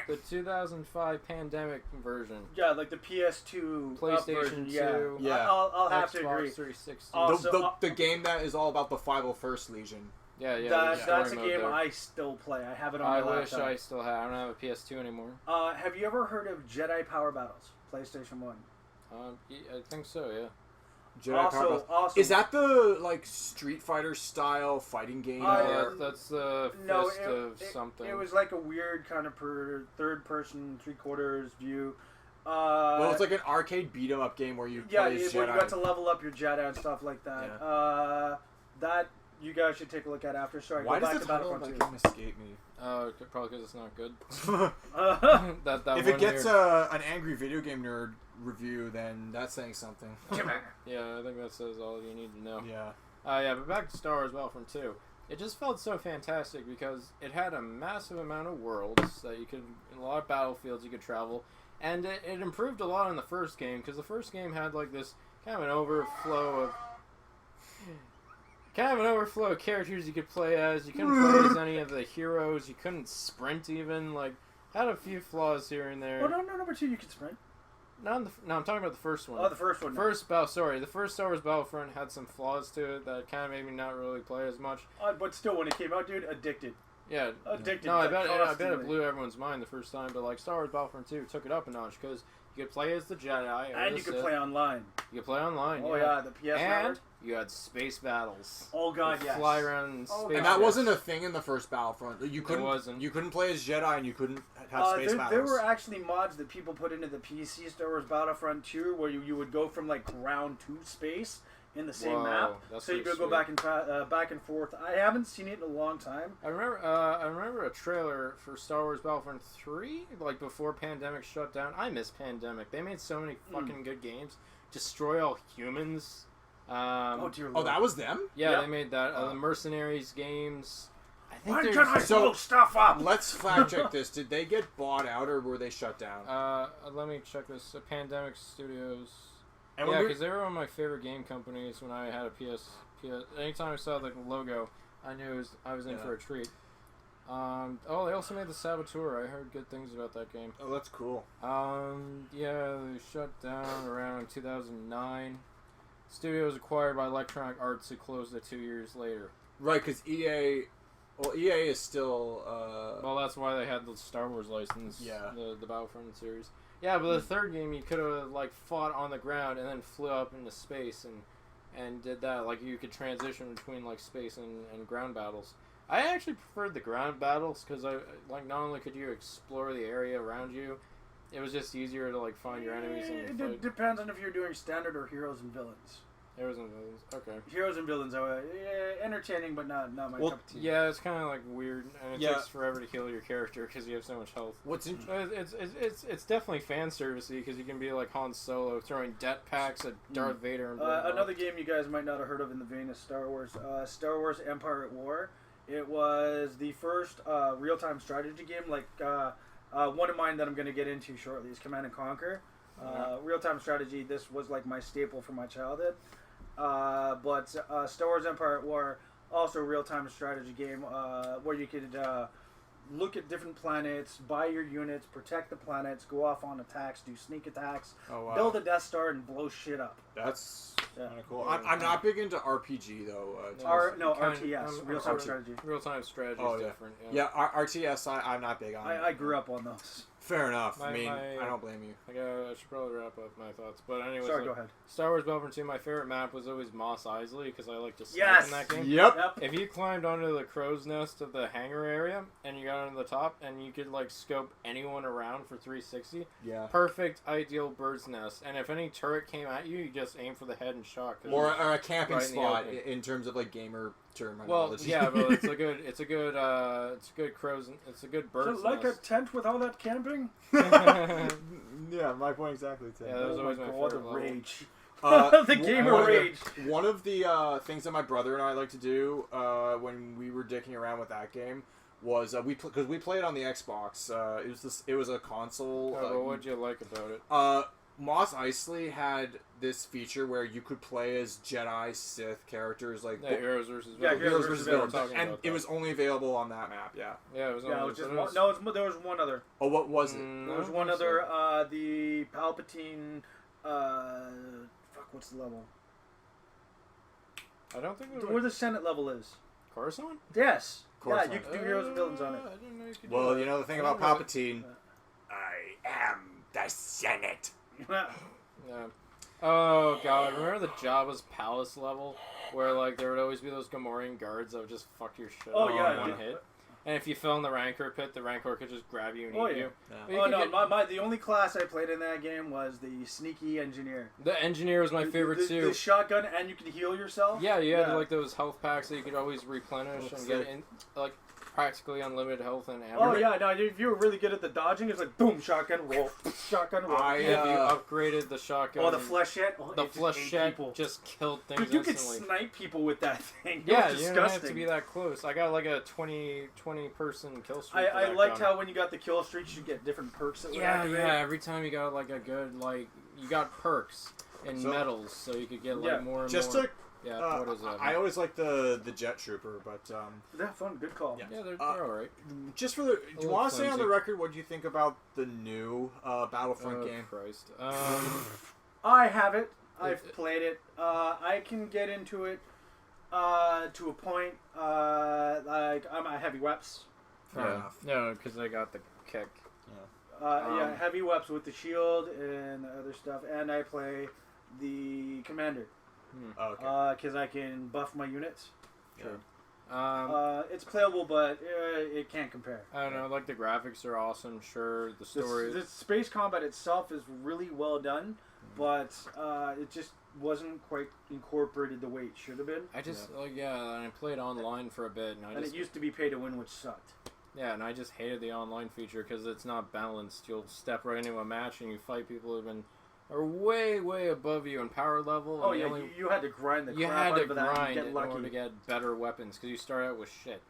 The 2005 pandemic version. Yeah, like the PS2 PlayStation 2. Yeah. I'll have to agree. Xbox 360. The game that is all about the 501st Legion. Yeah. That's a game I still play. I have it on my laptop. I wish I still had. I don't have a PS2 anymore. Have you ever heard of Jedi Power Battles? PlayStation 1. I think so, yeah. Jedi Power Battles. Is that the Street Fighter style fighting game? That's the Fist of something. It was like a weird kind of third person, 3/4 view. Well, it's like an arcade beat 'em up game where you play as Jedi. Where you got to level up your Jedi and stuff like that. Yeah. That you guys should take a look at after. Sorry, why go does back the to title of Battlefront that 2. game escape me? Probably because it's not good. If it gets an angry video game nerd review, then that's saying something. Yeah, I think that says all you need to know. Yeah. But back to Star Wars Battlefront 2. It just felt so fantastic because it had a massive amount of worlds that you could, a lot of battlefields you could travel, and it improved a lot in the first game because the first game had this kind of an overflow of characters you could play as. You couldn't play as any of the heroes. You couldn't sprint even. Had a few flaws here and there. Oh no, number 2 you can sprint. No, I'm talking about the first one. Oh, the first one. The first Star Wars Battlefront had some flaws to it that kind of made me not really play as much. But still, when it came out, dude, addicted. Yeah, addicted. No, I bet it blew everyone's mind the first time. But Star Wars Battlefront 2 took it up a notch because you could play as the Jedi, and you could play online. You could play online. Oh yeah, the PS. And you had space battles. Oh god, yes. Fly around in space. And that wasn't a thing in the first Battlefront. You couldn't. It You couldn't play as Jedi, and you couldn't have space battles. There were actually mods that people put into the PC Star Wars Battlefront 2 where you would go from ground to space in the same map. So you could go back and forth. I haven't seen it in a long time. I remember a trailer for Star Wars Battlefront 3, before Pandemic shut down. I miss Pandemic. They made so many fucking good games. Destroy All Humans. Oh dear Lord. Oh, that was them? Yeah, yep. They made that. The Mercenaries games. I Why there's- can't I So- blow stuff up? Let's fact check this. Did they get bought out or were they shut down? Let me check this. Pandemic Studios. And Yeah, when we- because they were one of my favorite game companies when I had a PS. Anytime I saw the logo, I knew I was in for a treat. They also made the Saboteur. I heard good things about that game. Oh, that's cool. Yeah, they shut down around 2009. Studio was acquired by Electronic Arts, who closed it 2 years later. Right, because EA... Well, EA is still... Well, that's why they had the Star Wars license. Yeah. The Battlefront series. Yeah, but the third game, you could have fought on the ground and then flew up into space and did that. Like, you could transition between space and ground battles. I actually preferred the ground battles because not only could you explore the area around you, it was just easier to find your enemies and fight. It depends on if you're doing standard or heroes and villains. Heroes and villains. Okay. Heroes and villains are entertaining, but not my cup of tea. Yeah, it's kind of weird, and it Yeah. takes forever to heal your character because you have so much health. What's in... It's definitely fan servicey because you can be like Han Solo throwing det packs at Darth Vader and Another game you guys might not have heard of in the vein of Star Wars Empire at War. It was the first real-time strategy game. One of mine that I'm going to get into shortly is Command and Conquer. Real-time strategy. This was my staple from my childhood. But Star Wars Empire at War, also a real-time strategy game where you could look at different planets, buy your units, protect the planets, go off on attacks, do sneak attacks, Oh, wow. build a Death Star, and blow shit up. That's Yeah. kind of cool. I'm not big into RPG, though. RTS, real-time strategy. Real-time strategy Oh, is yeah. different. Yeah, RTS, I'm not big on. I grew up on those. Fair enough. I My- I don't blame you. I should probably wrap up my thoughts. But anyways, Sorry, go ahead. Star Wars Battlefront 2, my favorite map was always Mos Eisley because I like to snipe Yes! in that game. Yep. Yep. If you climbed onto the crow's nest of the hangar area and you got onto the top and you could scope anyone around for 360, Yeah. perfect, ideal bird's nest. And if any turret came at you, you just aim for the head and shot. Or a camping Right in the spot open. in terms of gamer terminology. Well, yeah, but it's a good crow's, it's a good bird's So, like a nest. tent with all that camping? Yeah, my point exactly. Tim. Yeah, that was Oh always my my God, favorite the level. rage. The gamer rage. One of the things that my brother and I like to do when we were dicking around with that game was because we played on the Xbox. It was a console. But what'd you like about it? Mos Eisley had this feature where you could play as Jedi, Sith characters like Heroes versus Yeah, Villains. Heroes versus We were Villains, talking and about it that. was only available on that map. Yeah. Yeah, it was. Yeah, it only- was just but one. No, there was one other. Oh, what was it? There was one other. The Palpatine. What's the level? I don't think it Where was the Senate level is. Coruscant. Yes. Coruscant. Yeah, you can do heroes and villains on it. I didn't know you could do Well, that. you know the thing I about didn't know Palpatine. I am the Senate. Yeah. Oh god, remember the Jabba's palace level where there would always be those Gamorrean guards that would just fuck your shit Oh, up yeah, in one yeah. hit. And if you fell in the Rancor pit, the Rancor could just grab you and Oh, eat yeah. you. Yeah. But you Oh could no, get- the only class I played in that game was the sneaky engineer. the engineer was my favorite the, too. The shotgun, and you can heal yourself. Yeah, you had Yeah. those health packs that you could always replenish Looks and get sick. in practically unlimited health and ammo. Oh yeah, no, if you were really good at the dodging, it's like boom, shotgun roll, shotgun roll. I- If you upgraded the shotgun, Oh, the flechette. Oh, the it just ate flechette people. just killed things Dude, you could instantly. snipe people with that thing. It Yeah, was you don't disgusting. have to be that close. I got a 20 person kill streak. for I that liked gun. how when you got the kill streaks, you get different perks that would Yeah, activate. yeah. Every time you got a good you got perks and So- medals, so you could get Yeah, more and Just more. to, Yeah, what is that? I always like the Jet Trooper, but That's fun. Good call. Yeah. yeah, they're all right. just for the, do you little want to say on the flimsy. record what you think about the new Battlefront Oh game? Christ. I have it. I've It- played it. I can get into it to a point. I'm a heavy weps. Fair yeah. enough. No, because I got the kick. Yeah, heavy weps with the shield and other stuff, and I play the commander Oh, okay. because I can buff my units. True. It's playable, but it can't compare. I don't know. The graphics are awesome. Sure, the story. The space combat itself is really well done, but it just wasn't quite incorporated the way it should have been. I just and I played online for a bit, and And it used to be pay to win, which sucked. yeah, and I just hated the online feature because it's not balanced. You'll step right into a match and you fight people who are way above you in power level. Oh and yeah, you had to grind the you crap had out to of that grind and get in lucky. order to get better weapons because you start out with shit.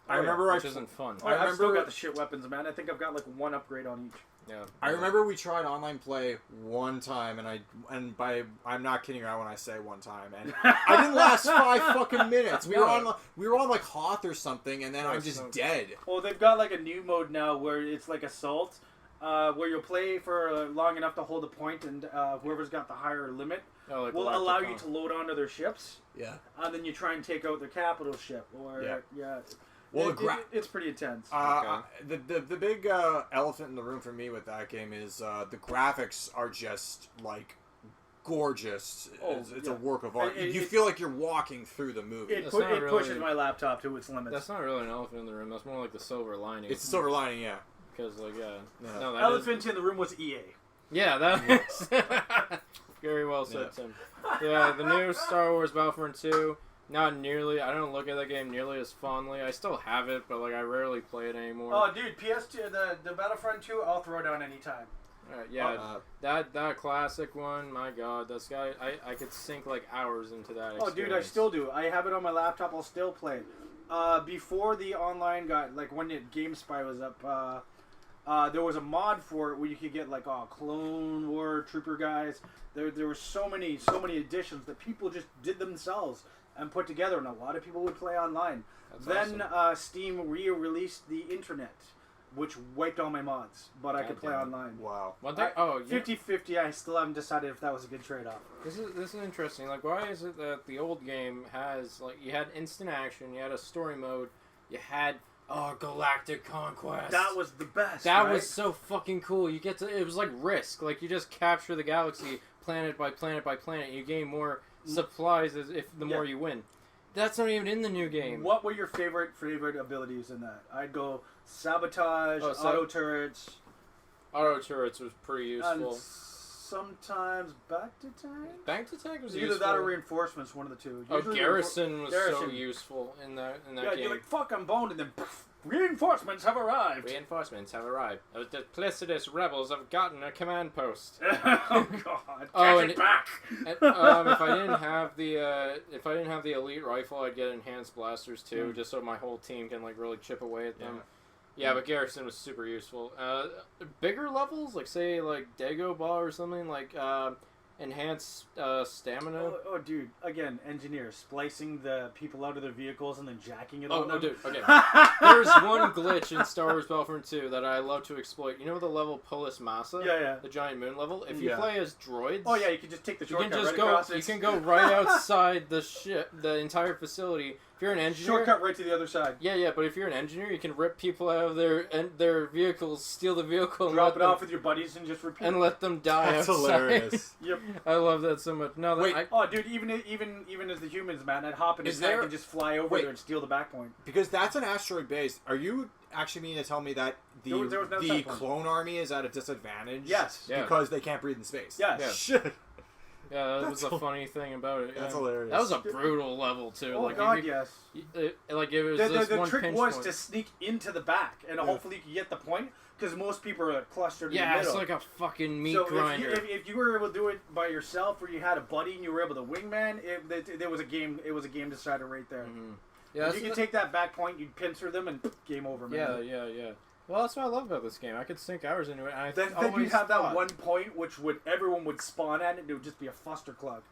I remember which isn't fun. Oh, I've still remember- got the shit weapons, man. I think I've got like one upgrade on each. Yeah. I remember we tried online play one time, and I'm not kidding around when I say one time, and I didn't last 5 fucking minutes. We were on like Hoth or something, and then I'm just dead. Well, they've got like a new mode now where it's like assault, where you'll play for long enough to hold a point, and whoever's got the higher limit like will allow you to load onto their ships. Yeah. And then you try and take out their capital ship, or Yeah. Well, it's pretty intense. The big elephant in the room for me with that game is the graphics are just like gorgeous. It's a work of art. You feel like you're walking through the movie. It pushes my laptop to its limits. That's not really an elephant in the room. That's more like the silver lining. It's the silver lining, yeah. Because like No, that elephant in the room was EA. Yeah, that is very well said, Tim. Yeah, the new Star Wars Battlefront 2. Not nearly. I don't look at that game nearly as fondly. I still have it, but like I rarely play it anymore. Oh, dude, PS2, the Battlefront 2, I'll throw down anytime. That classic one. My God, this guy. I could sink like hours into that. Oh, dude, I still do. I have it on my laptop. I'll still play it. Before the online got like when GameSpy was up, there was a mod for it where you could get like Clone War Trooper guys. There were so many additions that people just did themselves and put together, and a lot of people would play online. Then awesome. Steam re-released the internet, which wiped all my mods, but I could play online. Wow. 50-50, I still haven't decided if that was a good trade-off. This is interesting. Like, why is it that the old game has, like, you had instant action, you had a story mode, you had Galactic Conquest. That was the best. That was so fucking cool. You get to, it was like Risk. Like, you just capture the galaxy planet by planet by planet, and you gain more supplies the more you win. That's not even in the new game. What were your favorite abilities in that? I'd go sabotage, auto turrets. Auto turrets was pretty useful. And sometimes back to tank. Back to tank was either useful. that or reinforcements, one of the two. Usually Garrison was so useful in that game. Yeah, you're like, fuck, I'm boned, and then poof, reinforcements have arrived. Reinforcements have arrived. Those duplicitous rebels have gotten a command post. Oh God! Catch it back. And, if I didn't have the elite rifle, I'd get enhanced blasters too, just so my whole team can like really chip away at them. Yeah, but Garrison was super useful. Bigger levels, like say like Dagobah or something, like enhanced stamina. Oh, dude! Again, engineers splicing the people out of their vehicles and then jacking it on them. Oh, dude! Okay. There's one glitch in Star Wars Battlefront 2 that I love to exploit. You know the level Polis Massa? Yeah. The giant moon level. If you play as droids, you can just take the shortcut right across. You can go right outside the ship, the entire facility. If you're an engineer, shortcut right to the other side. Yeah, but if you're an engineer, you can rip people out of their vehicles, steal the vehicle, drop it off with your buddies, and just repeat. And let them die. That's outside. Hilarious. Yep. I love that so much. No, dude, even as the humans, man, I'd hop in his tank and just fly over there and steal the back point. Because that's an asteroid base. Are you actually meaning to tell me that the clone army is at a disadvantage? Yes. Because they can't breathe in space. Yes. Yeah. Shit. Yeah, that was a funny thing about it. That's hilarious. That was a brutal level too. Oh God, yes. It was the one trick pinch was point. to sneak into the back, and hopefully you could get the point, because most people are clustered in the middle. Yeah, it's like a fucking meat grinder. If you were able to do it by yourself, or you had a buddy and you were able to wingman, there was a game. It was a game decider right there. Mm-hmm. Yeah, if you could take that back point, you'd pincer them, and game over, man. Yeah. Well, that's what I love about this game. I could sink hours into it. And then you'd have that one point which everyone would spawn at, and it would just be a fusterclug.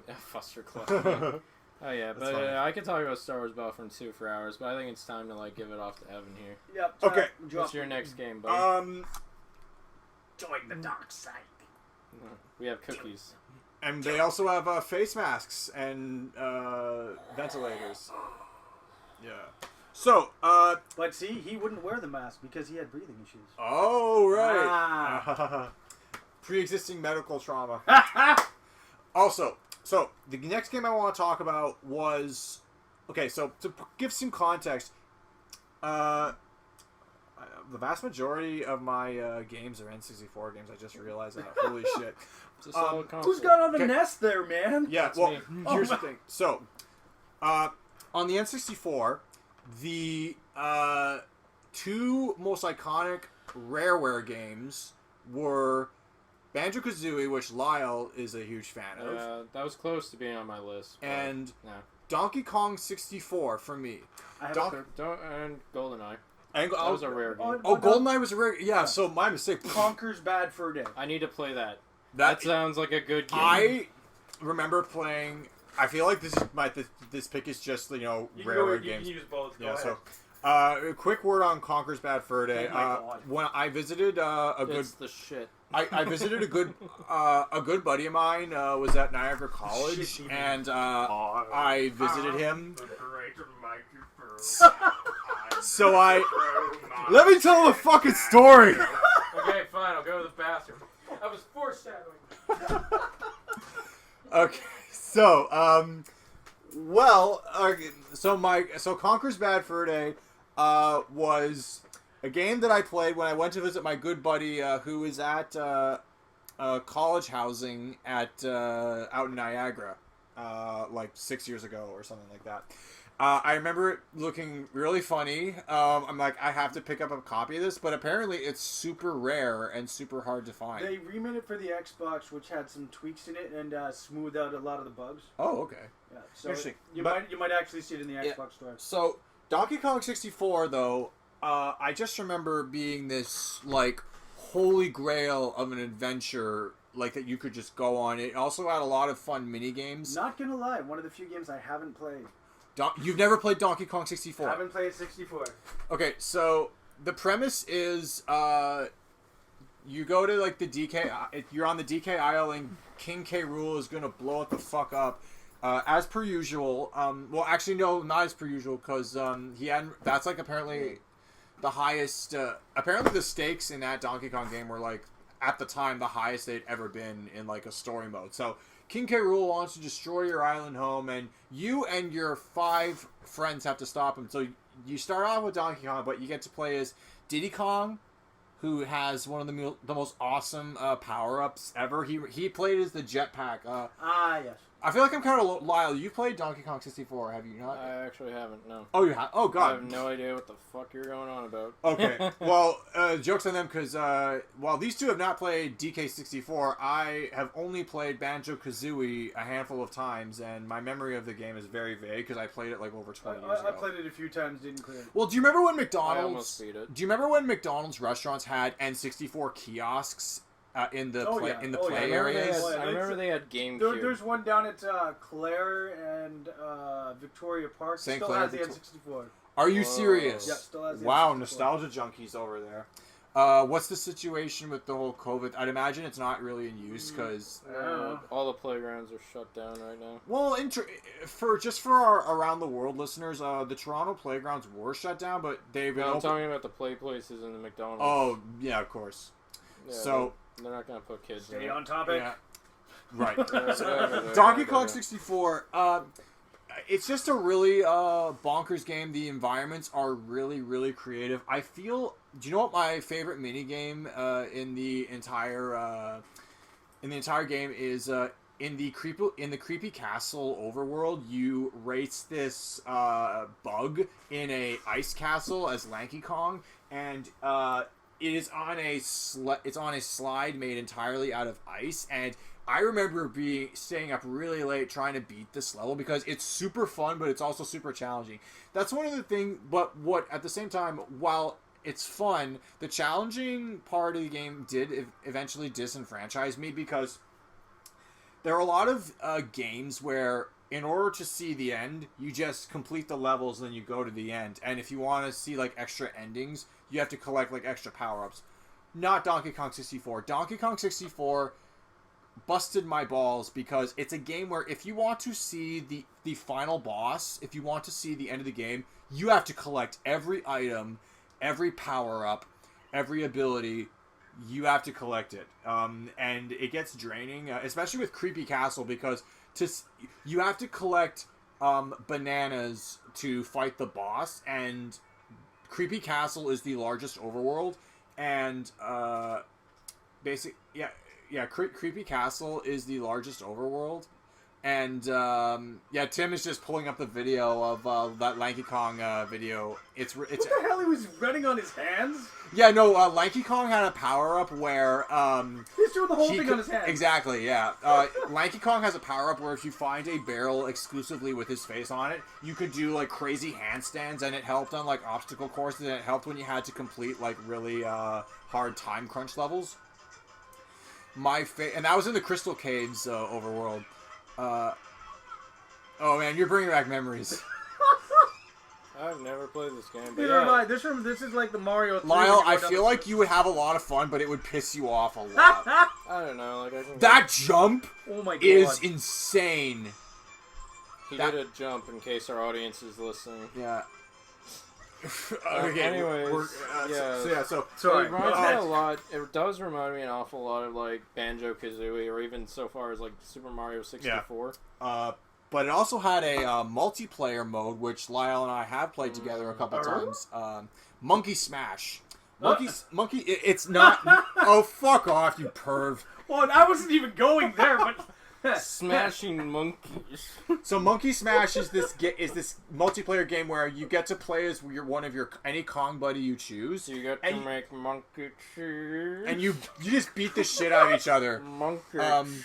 A fusterclug. Oh yeah, but I could talk about Star Wars Battlefront 2 for hours, but I think it's time to like give it off to Evan here. Yep. Okay. What's your next game, buddy? Join the dark side. We have cookies. And they also have face masks and ventilators. Yeah. So, but see, he wouldn't wear the mask because he had breathing issues. Oh, right. Pre-existing medical trauma. Also, so the next game I want to talk about was... Okay, so to give some context, the vast majority of my games are N64 games. I just realized that. Holy shit. Who's got on the nest there, man? Yeah, here's the thing. So, on the N64... The two most iconic Rareware games were Banjo-Kazooie, which Lyle is a huge fan of. That was close to being on my list. And Donkey Kong 64 for me. I have Donk- a third. And GoldenEye. And, That was a rare game. Oh, GoldenEye was a rare... Yeah, so my mistake. Conker's Bad Fur Day. I need to play that. That That sounds like a good game. I remember playing... I feel like this pick is just, You can rare you games. can use both. Go Yeah, ahead. so... quick word on Conker's Bad Fur Day. Oh my God. When I visited It's the shit. I visited a good buddy of mine was at Niagara College, Shit, and I visited him. So let me tell the fucking story. Okay, fine. I'll go to the bathroom. I was foreshadowing. Okay, so so Conker's Bad Fur Day was a game that I played when I went to visit my good buddy who is at college housing at out in Niagara, like 6 years ago or something like that. I remember it looking really funny. I'm like, I have to pick up a copy of this, but apparently it's super rare and super hard to find. They remade it for the Xbox, which had some tweaks in it and smoothed out a lot of the bugs. Oh, okay. Yeah, so Interesting. You But- might actually see it in the Yeah. Xbox store. So Donkey Kong 64, though, I just remember being this like holy grail of an adventure, like that you could just go on. It also had a lot of fun mini games. Not gonna lie, one of the few games I haven't played. You've never played Donkey Kong 64. Haven't played 64. Okay, so the premise is you go to like the DK. You're on the DK Isle, and King K. Rool is gonna blow it the fuck up. As per usual. Well, actually, no, not as per usual, because he had. That's like apparently the highest. Apparently, the stakes in that Donkey Kong game were like at the time the highest they'd ever been in like a story mode. So King K. Rool wants to destroy your island home, and you and your 5 friends have to stop him. So you start off with Donkey Kong, but you get to play as Diddy Kong, who has one of the most awesome power-ups ever. He played as the jetpack. Yes. I feel like I'm kind of Lyle. You played Donkey Kong 64, have you not? I actually haven't, no. Oh, you have? Oh, I God. have no idea what the fuck you're going on about. Okay. Well, joke's on them, because while these two have not played DK64, I have only played Banjo-Kazooie a handful of times, and my memory of the game is very vague, because I played it like over 20 years ago. I played it a few times, didn't clear it. Well, do you remember when I McDonald's... almost beat it. Do you remember when McDonald's restaurants had N64 kiosks in the play areas? Yeah. I remember they had GameCube. There's one down at Claire and Victoria Park. St. Still Clair, has the Victoria. N64. Are you Whoa. serious? Yeah, still has the Wow, N64. nostalgia junkies over there. What's the situation with the whole COVID? I'd imagine it's not really in use because all the playgrounds are shut down right now. well, for our around the world listeners, the Toronto playgrounds were shut down, but they've been No, I'm open. talking about the play places in the McDonald's. Oh yeah, of course. Yeah, So they're not gonna put kids in Stay it. on topic. yeah, right. Yeah, Donkey Kong 64. It's just a really bonkers game. The environments are really, really creative. I feel. Do you know what my favorite mini game in the entire game is? In the creepy castle overworld, you race this bug in a ice castle as Lanky Kong, and it is on a slide made entirely out of ice. And I remember staying up really late trying to beat this level because it's super fun, but it's also super challenging. That's one of the things. But what at the same time, while it's fun, the challenging part of the game did eventually disenfranchise me because there are a lot of games where in order to see the end, you just complete the levels and then you go to the end. And if you want to see like extra endings, you have to collect like extra power-ups. Not Donkey Kong 64. Donkey Kong 64 busted my balls because it's a game where if you want to see the final boss, if you want to see the end of the game, you have to collect every item, every power-up, every ability. You have to collect it, and it gets draining, especially with Creepy Castle, because you have to collect bananas to fight the boss, and Creepy Castle is the largest overworld, and Creepy Castle is the largest overworld, And yeah, Tim is just pulling up the video of that Lanky Kong video. It's What the hell? He was running on his hands? yeah, no. Lanky Kong had a power up where He's doing the whole thing on his hands. Exactly, yeah. Lanky Kong has a power up where if you find a barrel exclusively with his face on it, you could do like crazy handstands, and it helped on like obstacle courses, and it helped when you had to complete like really hard time crunch levels. And that was in the Crystal Caves overworld. Oh man, you're bringing back memories. I've never played this game. But Neither have I. This is like the Mario 3. Lyle, I feel like you would have a lot of fun, but it would piss you off a lot. I don't know. Like I can That jump Oh my god. is insane. He did a jump in case our audience is listening. Yeah. Anyways, yeah. So Sorry. It reminds me a lot. It does remind me an awful lot of like Banjo-Kazooie, or even so far as like Super Mario 64. but it also had a multiplayer mode, which Lyle and I have played together a couple times. Monkey Smash. Monkey. It's not. Oh, fuck off, you perv. Well, I wasn't even going there, but Smashing monkeys. So Monkey Smash is this multiplayer game where you get to play as one of your any Kong buddy you choose. So you get to make monkey cheese. And you just beat the shit out of each other. Monkey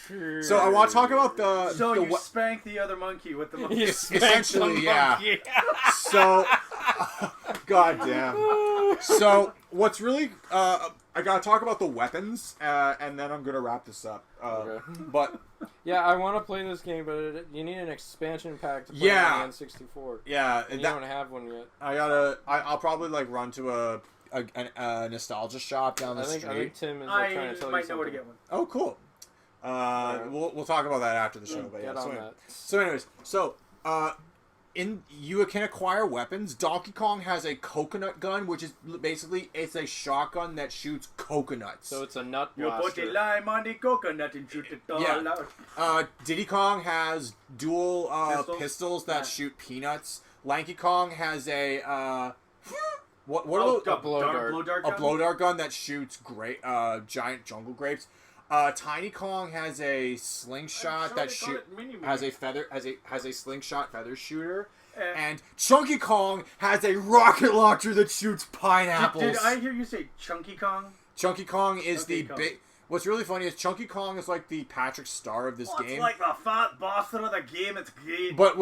cheese. So I want to talk about you spank the other monkey with the monkey. Essentially, yeah. So, goddamn. So what's really I gotta talk about the weapons, and then I'm gonna wrap this up. Okay. But yeah, I want to play this game, but you need an expansion pack to play on the N64. Yeah, and you don't have one yet. I'll probably like run to a nostalgia shop down the street. I think Tim is like, trying to tell you might know where to something. get one. Oh, cool. We'll talk about that after the show. But Get yeah, on that. So anyways, you can acquire weapons. Donkey Kong has a coconut gun, which is basically it's a shotgun that shoots coconuts. So it's a nut You put blaster. the lime on the coconut and shoot it all out. Diddy Kong has dual pistols that Yeah. shoot peanuts. Lanky Kong has a what are those? a blow dart. A blow dart gun that shoots giant jungle grapes. Tiny Kong has a slingshot that has a slingshot feather shooter, and Chunky Kong has a rocket launcher that shoots pineapples. Did I hear you say Chunky Kong? Chunky Kong is Chunky the Kong. big. What's really funny is Chunky Kong is like the Patrick Star of this game. It's like the fat bastard of the game. It's great. But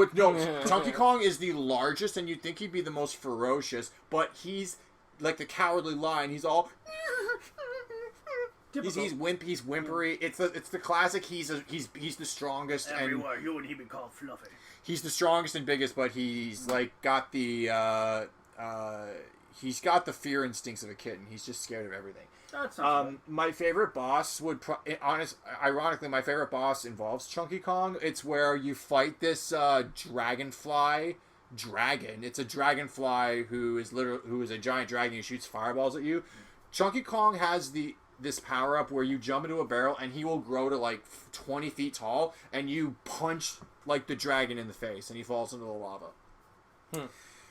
Chunky Kong is the largest, and you'd think he'd be the most ferocious, but he's like the Cowardly Lion. He's all. He's whimpery. It's the classic. He's the strongest. Everywhere you and he be called Fluffy. He's the strongest and biggest, but he's like got the he's got the fear instincts of a kitten. He's just scared of everything. That's not My favorite boss ironically, my favorite boss involves Chunky Kong. It's where you fight this dragonfly dragon. It's a dragonfly who is a giant dragon who shoots fireballs at you. Chunky Kong has this power up where you jump into a barrel and he will grow to like 20 feet tall, and you punch like the dragon in the face and he falls into the lava.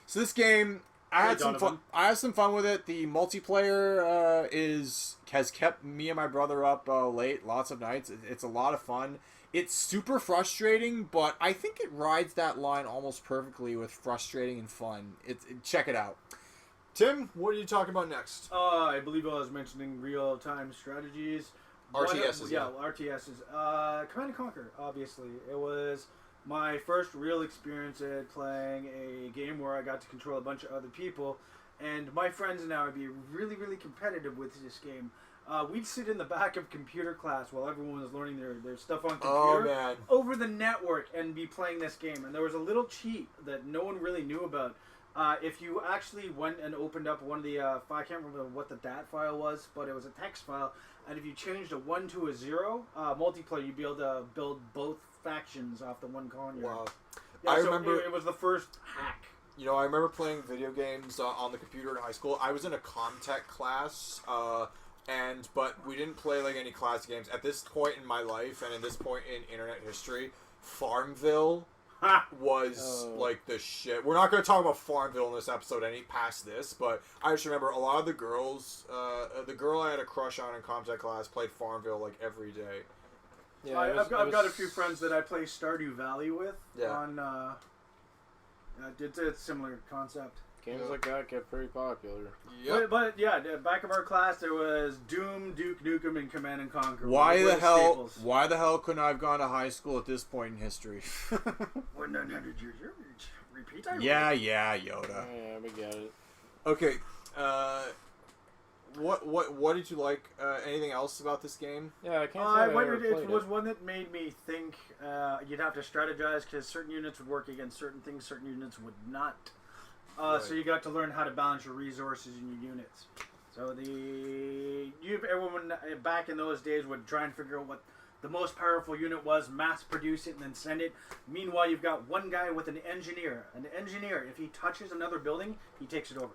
So this game, I had some fun with it. The multiplayer has kept me and my brother up late lots of nights. It's a lot of fun. It's super frustrating, but I think it rides that line almost perfectly with frustrating and fun. Check it out. Tim, what are you talking about next? I believe I was mentioning real-time strategies. RTSs, yeah. RTSs. Command & Conquer, obviously. It was my first real experience at playing a game where I got to control a bunch of other people. And my friends and I would be really, really competitive with this game. We'd sit in the back of computer class while everyone was learning their stuff on computer over the network and be playing this game. And there was a little cheat that no one really knew about. If you actually went and opened up one of the, I can't remember what the DAT file was, but it was a text file, and if you changed a 1 to a 0, multiplayer, you'd be able to build both factions off the one colony. Wow. Yeah, I so remember it was the first hack. You know, I remember playing video games on the computer in high school. I was in a Comtech class, but we didn't play like any classic games. At this point in my life, and at this point in internet history, Farmville was like the shit. We're not going to talk about Farmville in this episode any past this, but I just remember a lot of the girls, the girl I had a crush on in Comtech class played Farmville like every day. Yeah, I've got a few friends that I play Stardew Valley with. Yeah. On it's a similar concept. Games like that get pretty popular. Yep. But yeah, the back of our class there was Doom, Duke Nukem, and Command and Conquer. Why Were the hell? staples. Why the hell couldn't I have gone to high school at this point in history? 100 years. Repeat. yeah, Yoda. Yeah, we get it. Okay. What did you like? Anything else about this game? Yeah, I can't say I ever it played was it. one that made me think you'd have to strategize because certain units would work against certain things, certain units would not. So you got to learn how to balance your resources in your units. So everyone back in those days would try and figure out what the most powerful unit was, mass produce it, and then send it. Meanwhile, you've got one guy with an engineer. An engineer, if he touches another building, he takes it over.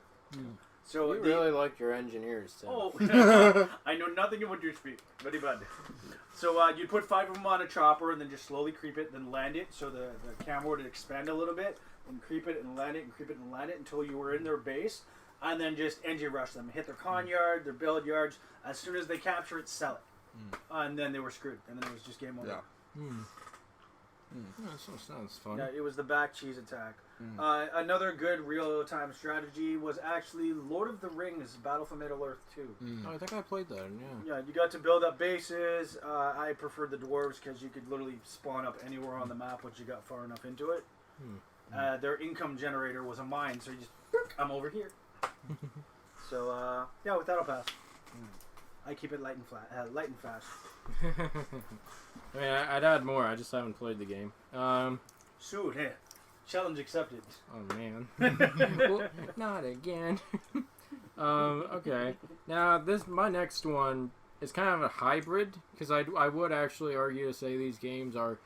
So You really like your engineers, Tim. Oh, I know nothing of what you speak. Very bad. So you'd put 5 of them on a chopper and then just slowly creep it, then land it. So the camera would expand a little bit, and creep it and land it, and creep it and land it until you were in their base. And then just engine rush them. Hit their con yard, their build yards. As soon as they capture it, sell it. And then they were screwed. And then it was just game over. Yeah. That sounds fun. Yeah, it was the back cheese attack. Another good real-time strategy was actually Lord of the Rings Battle for Middle-earth 2. Oh, I think I played that, yeah. Yeah, you got to build up bases. I preferred the dwarves because you could literally spawn up anywhere on the map once you got far enough into it. Their income generator was a mine, so you just, I'm over here. So, yeah, with that I'll pass. I keep it light and fast. I mean, I'd add more. I just haven't played the game. Shoot, hey. Challenge accepted. Oh, man. Well, not again. Okay. Now, my next one is kind of a hybrid, because I would actually argue to say these games are,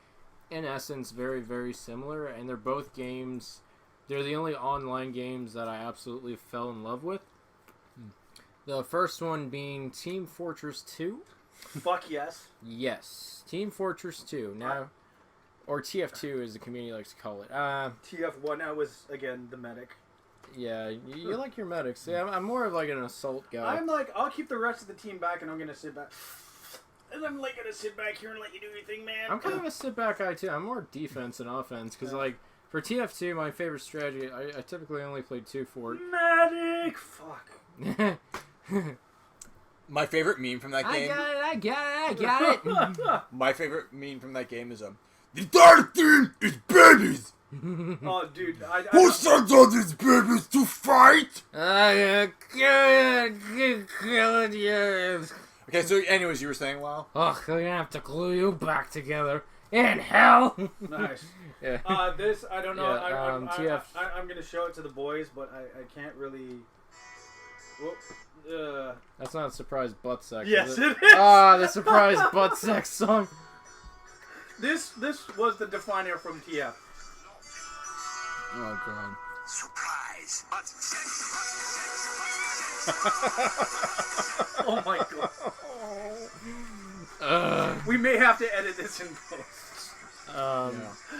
in essence, very, very similar, and they're both games. They're the only online games that I absolutely fell in love with. The first one being Team Fortress 2. Fuck yes. Yes. Team Fortress 2. Now, or TF2 as the community likes to call it. TF1, I was, again, the medic. Yeah, you like your medics. Yeah, I'm more of like an assault guy. I'm like, I'll keep the rest of the team back and I'm going to sit back. And I'm like going to sit back here and let you do your thing, man. I'm kind of a sit-back guy, too. I'm more defense than offense, because, like, for TF2, my favorite strategy, I typically only played 2 for it. Medic! Fuck. My favorite meme from that game. I got it. My favorite meme from that game is the dark thing is babies. Oh, dude, Who sends all these babies to fight? Killing you. Okay, so anyways, you were saying, Lyle? Oh, they're gonna have to glue you back together in hell. Nice. Yeah. This, I don't know. Yeah, I'm going to show it to the boys, but I can't really... Whoop. That's not a surprise butt sex. Yes, is it it? is. Ah, the surprise butt sex song. This was the definer from TF. Oh, God. Surprise. Oh my god. We may have to edit this in post.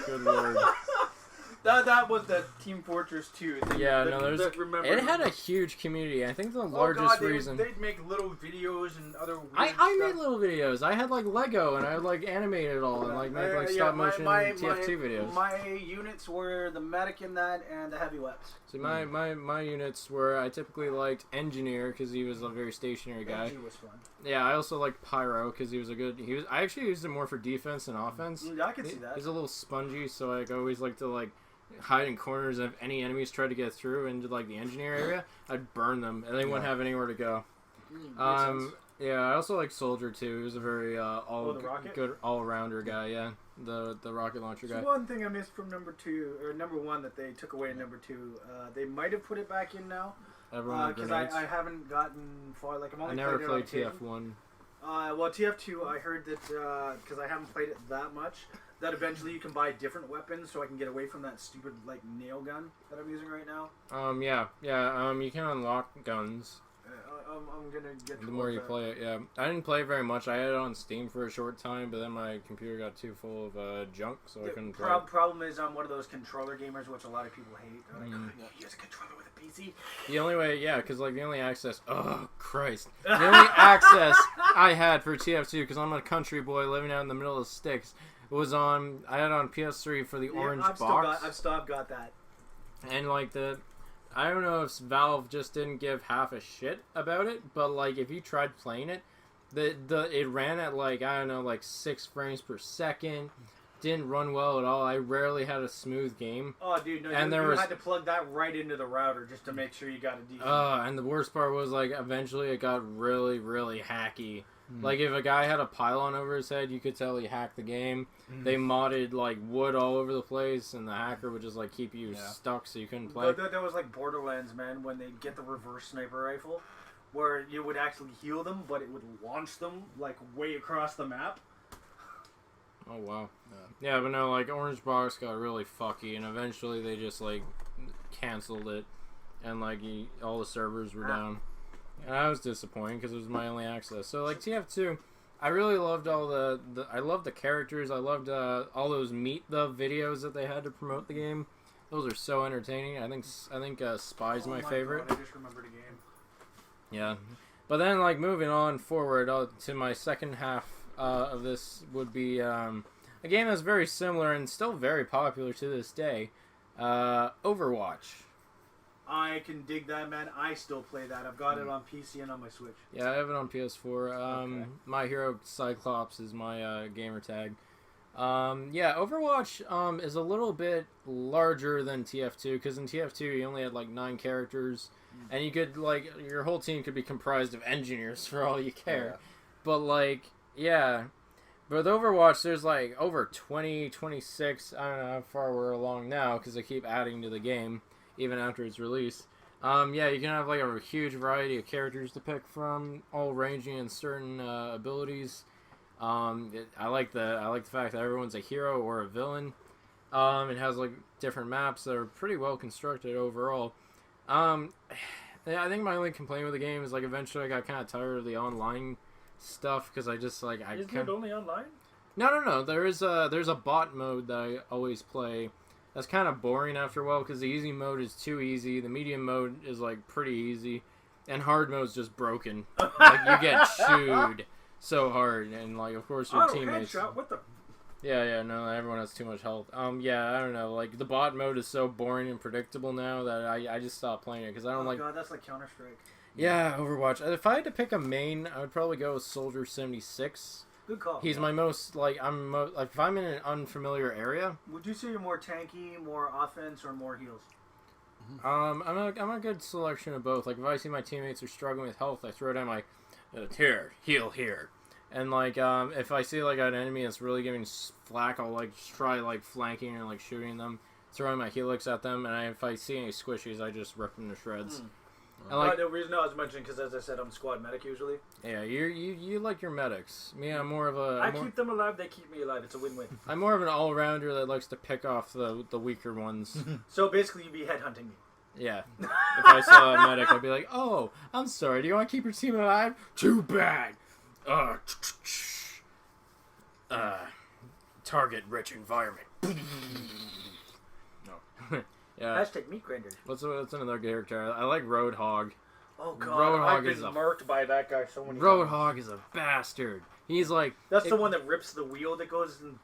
Good lord. That was the Team Fortress 2. It had a huge community. I think the largest reason... They'd make little videos and other weird I stuff. made little videos. I had, like, Lego, and I would, like, animate it all, and, like, make, like, stop-motion TF2 videos. My units were the medic in that and the heavy weapons. See, my units were... I typically liked Engineer, because he was a very stationary guy. He was fun. Yeah, I also liked Pyro, because he was a good... I actually used him more for defense than offense. Yeah, I can see that. He's a little spongy, so I always like to, like... hide in corners. If any enemies tried to get through into like the engineer area, I'd burn them and they wouldn't have anywhere to go. Yeah, I also like Soldier too. He was a very good all-rounder guy. Yeah, the rocket launcher guy. So one thing I missed from number 1 that they took away in number 2, they might have put it back in now because I haven't gotten far. Like I never played TF1. Well, TF2 I heard that because I haven't played it that much. That eventually you can buy different weapons, so I can get away from that stupid like nail gun that I'm using right now. You can unlock guns. I'm gonna get the more you play it. Yeah, I didn't play very much. I had it on Steam for a short time, but then my computer got too full of junk, so I couldn't play. Problem is, I'm one of those controller gamers, which a lot of people hate. They're like, you use a controller with a PC. The only way, yeah, because like the only access. Oh Christ. The only access I had for TF2, because I'm a country boy living out in the middle of the sticks, was I had on PS3 for the orange box. I've still got that. And like I don't know if Valve just didn't give half a shit about it, but like if you tried playing it, it ran at like, I don't know, like 6 frames per second. Didn't run well at all. I rarely had a smooth game. Oh, dude, no, and you had to plug that right into the router just to make sure you got a decent. And the worst part was, like, eventually it got really, really hacky. Like, if a guy had a pylon over his head, you could tell he hacked the game. They modded, like, wood all over the place, and the hacker would just, like, keep you stuck so you couldn't play. That was like Borderlands, man, when they get the reverse sniper rifle, where you would actually heal them, but it would launch them, like, way across the map. Oh, wow. Yeah, but no, like, Orange Box got really fucky, and eventually they just, like, canceled it, and, like, all the servers were down. And I was disappointed, because it was my only access. So, like, TF2, I really loved all I loved the characters, I loved all those Meet the videos that they had to promote the game. Those are so entertaining. I think Spy's my favorite. God, I just remembered a game. Yeah. But then, like, moving on forward to my second half of this would be a game that's very similar and still very popular to this day, Overwatch. I can dig that, man. I still play that. I've got it on PC and on my Switch. Yeah, I have it on PS4. Okay. My hero Cyclops is my gamer tag. Yeah, Overwatch is a little bit larger than TF2, because in TF2 you only had like 9 characters, and you could, like, your whole team could be comprised of engineers for all you care. Yeah. But, like, yeah. But with Overwatch, there's like over 20, 26, I don't know how far we're along now, because they keep adding to the game, even after its release. Yeah, you can have like a huge variety of characters to pick from, all ranging in certain abilities. I like the fact that everyone's a hero or a villain. It has like different maps that are pretty well constructed overall. I think my only complaint with the game is like eventually I got kind of tired of the online stuff, because I just like Isn't it only online? No. There's a bot mode that I always play. That's kind of boring after a while, because the easy mode is too easy. The medium mode is like pretty easy, and hard mode's just broken. Like you get chewed so hard, and like of course your teammates. Headshot. What the? Yeah, no, everyone has too much health. Yeah, I don't know. Like the bot mode is so boring and predictable now that I just stopped playing it, because I don't like. Oh god, that's like Counter-Strike. Yeah, Overwatch. If I had to pick a main, I would probably go with Soldier 76. Good call. He's my most, like, like, if I'm in an unfamiliar area. Would you say you're more tanky, more offense, or more heals? I'm a good selection of both. Like, if I see my teammates are struggling with health, I throw down my, here, heal here. And, like, if I see, like, an enemy that's really giving flack, I'll, like, try, like, flanking and, like, shooting them, throwing my helix at them, and if I see any squishies, I just rip them to shreds. And like, the reason I was mentioning, because as I said, I'm squad medic usually. Yeah, you like your medics. Me, I'm more of a. I keep them alive, they keep me alive. It's a win-win. I'm more of an all-rounder that likes to pick off the weaker ones. So basically, you'd be headhunting me. Yeah. If I saw a medic, I'd be like, "Oh, I'm sorry. Do you want to keep your team alive? Too bad. Target-rich environment." Yeah. Hashtag meat grinders. What's another character? I like Roadhog. Oh god, Roadhog I've been marked by that guy so many times. Roadhog is a bastard. He's like... That's the one that rips the wheel that goes in...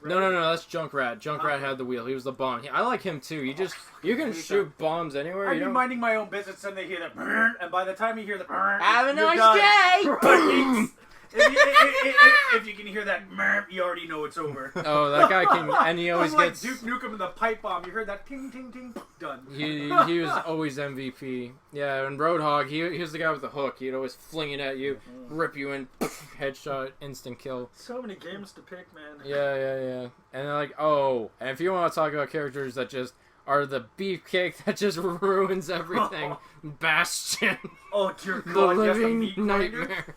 No, that's Junkrat. Junkrat had the wheel. He was the bomb. I like him too. You can shoot bombs anywhere. I'd be minding my own business and they hear the burn, and by the time you hear the burn, have a nice day! If you can hear that merp, you already know it's over. Oh, that guy can, and he always gets... Duke Nukem in the pipe bomb. You heard that ting, ting, ting, done. He was always MVP. Yeah, and Roadhog, he was the guy with the hook. He'd always fling it at you, rip you in, headshot, instant kill. So many games to pick, man. Yeah. And they're like, oh, and if you want to talk about characters that just are the beefcake that just ruins everything, Bastion. Oh, dear God, the living yes, nightmare.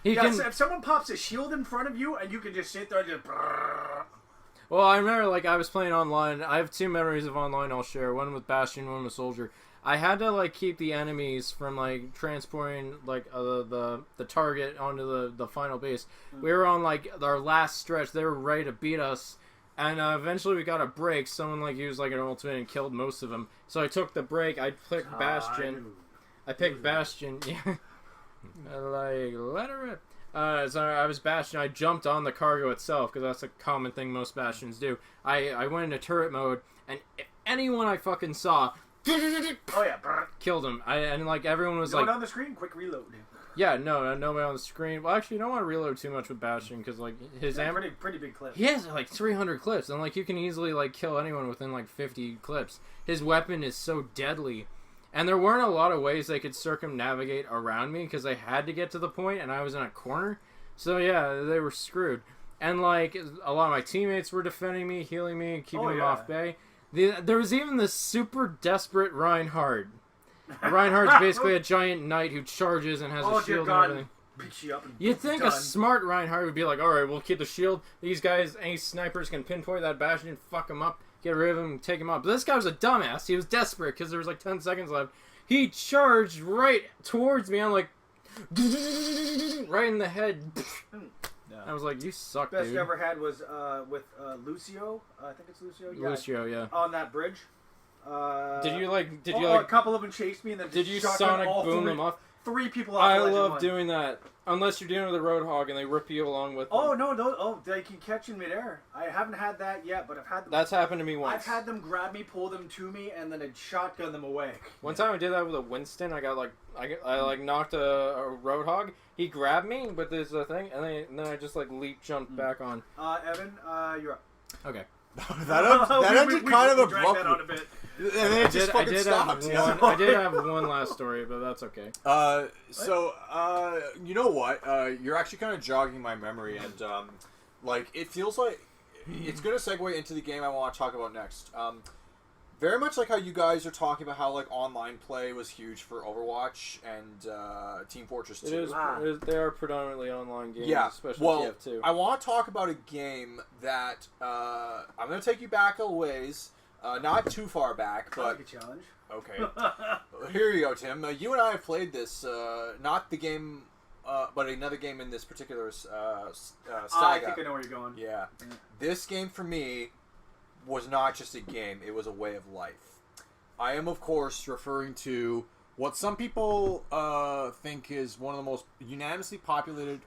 So if someone pops a shield in front of you and you can just sit there and just... Well, I remember, like, I was playing online. I have 2 memories of online I'll share. One with Bastion, one with Soldier. I had to, like, keep the enemies from, like, transporting, like, the target onto the final base. We were on, like, our last stretch. They were ready to beat us. And eventually we got a break. Someone, like, used, like, an ultimate and killed most of them. So I took the break. I picked Bastion. I picked Bastion, yeah. Like, let her rip. So I was Bastion. I jumped on the cargo itself because that's a common thing most Bastions do. I went into turret mode, and if anyone I fucking saw, Oh yeah. killed him. And like everyone was Going like, on the screen, quick reload. yeah, nobody on the screen. Well, actually, you don't want to reload too much with Bastion because like his Yeah, ammo. pretty big clip. He has like 300 clips, and like you can easily like kill anyone within like 50 clips. His weapon is so deadly, and there weren't a lot of ways they could circumnavigate around me because they had to get to the point, and I was in a corner. So yeah, they were screwed. And like a lot of my teammates were defending me, healing me, and keeping them off bay. There was even this super desperate Reinhardt. Reinhardt's basically a giant knight who charges and has a shield and everything. Picks you up and You'd think a done. smart Reinhardt would be like, alright, we'll keep the shield. These guys, any snipers can pinpoint that Bastion, fuck him up, get rid of him, take him up. But this guy was a dumbass. He was desperate because there was like 10 seconds left. He charged right towards me. I'm like, right in the head. I was like, you suck, Best dude. I ever had was with Lucio. I think it's Lucio. Yeah. Lucio, yeah. On that bridge. Did you a couple of them chased me and then did you shotgun sonic all boom three, them off? 3 people off. I the ledge at love once. doing that. Unless you're dealing with a Roadhog and they rip you along with them. Oh no! Oh, they can catch in midair. I haven't had that yet, but I've had them. That's happened to me once. I've had them grab me, pull them to me, and then I'd shotgun them away. One time I did that with a Winston. I got like I knocked a Roadhog. He grabbed me with this thing, and then I just like leap jumped back on. Evan, you're up. Okay. that ended kind of we dragged that on a abruptly. bit. And then it just fucking stopped. I did have one last story, but that's okay. You know what? You're actually kind of jogging my memory, and like it feels like it's gonna segue into the game I want to talk about next. Very much like how you guys are talking about how like online play was huge for Overwatch and Team Fortress 2. It is, they are predominantly online games, Yeah, especially well, TF2. I want to talk about a game that I'm going to take you back a ways, not too far back, I like but a challenge. okay. Here you go, Tim. You and I have played this, not the game, but another game in this particular saga. I think I know where you're going. Yeah. This game for me was not just a game, it was a way of life. I am, of course, referring to what some people think is one of the most unanimously populated...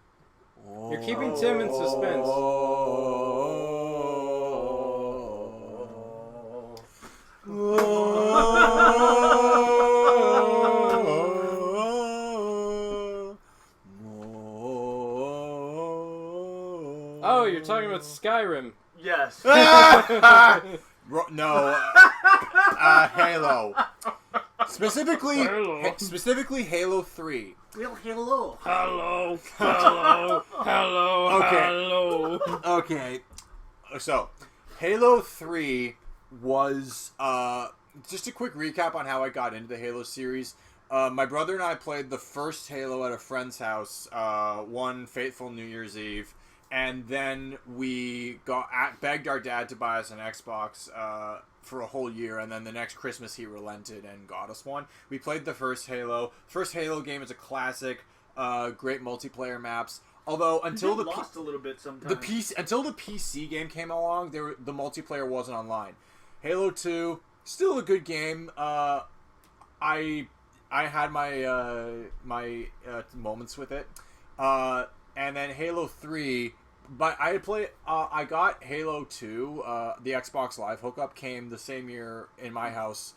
You're keeping Tim in suspense. Oh, you're talking about Skyrim. Yes. No, Halo. Specifically Halo 3. Well, hello. Hello, hello, hello, Okay. hello. Okay, so Halo 3 was just a quick recap on how I got into the Halo series. My brother and I played the first Halo at a friend's house one fateful New Year's Eve, and then we begged our dad to buy us an Xbox for a whole year, and then the next Christmas he relented and got us one. We played the first Halo. First Halo game is a classic, great multiplayer maps. Although until the lost a little bit sometimes. until the PC game came along, the multiplayer wasn't online. Halo 2, still a good game. I had my moments with it, and then Halo 3. But I got Halo 2. The Xbox Live hookup came the same year in my house.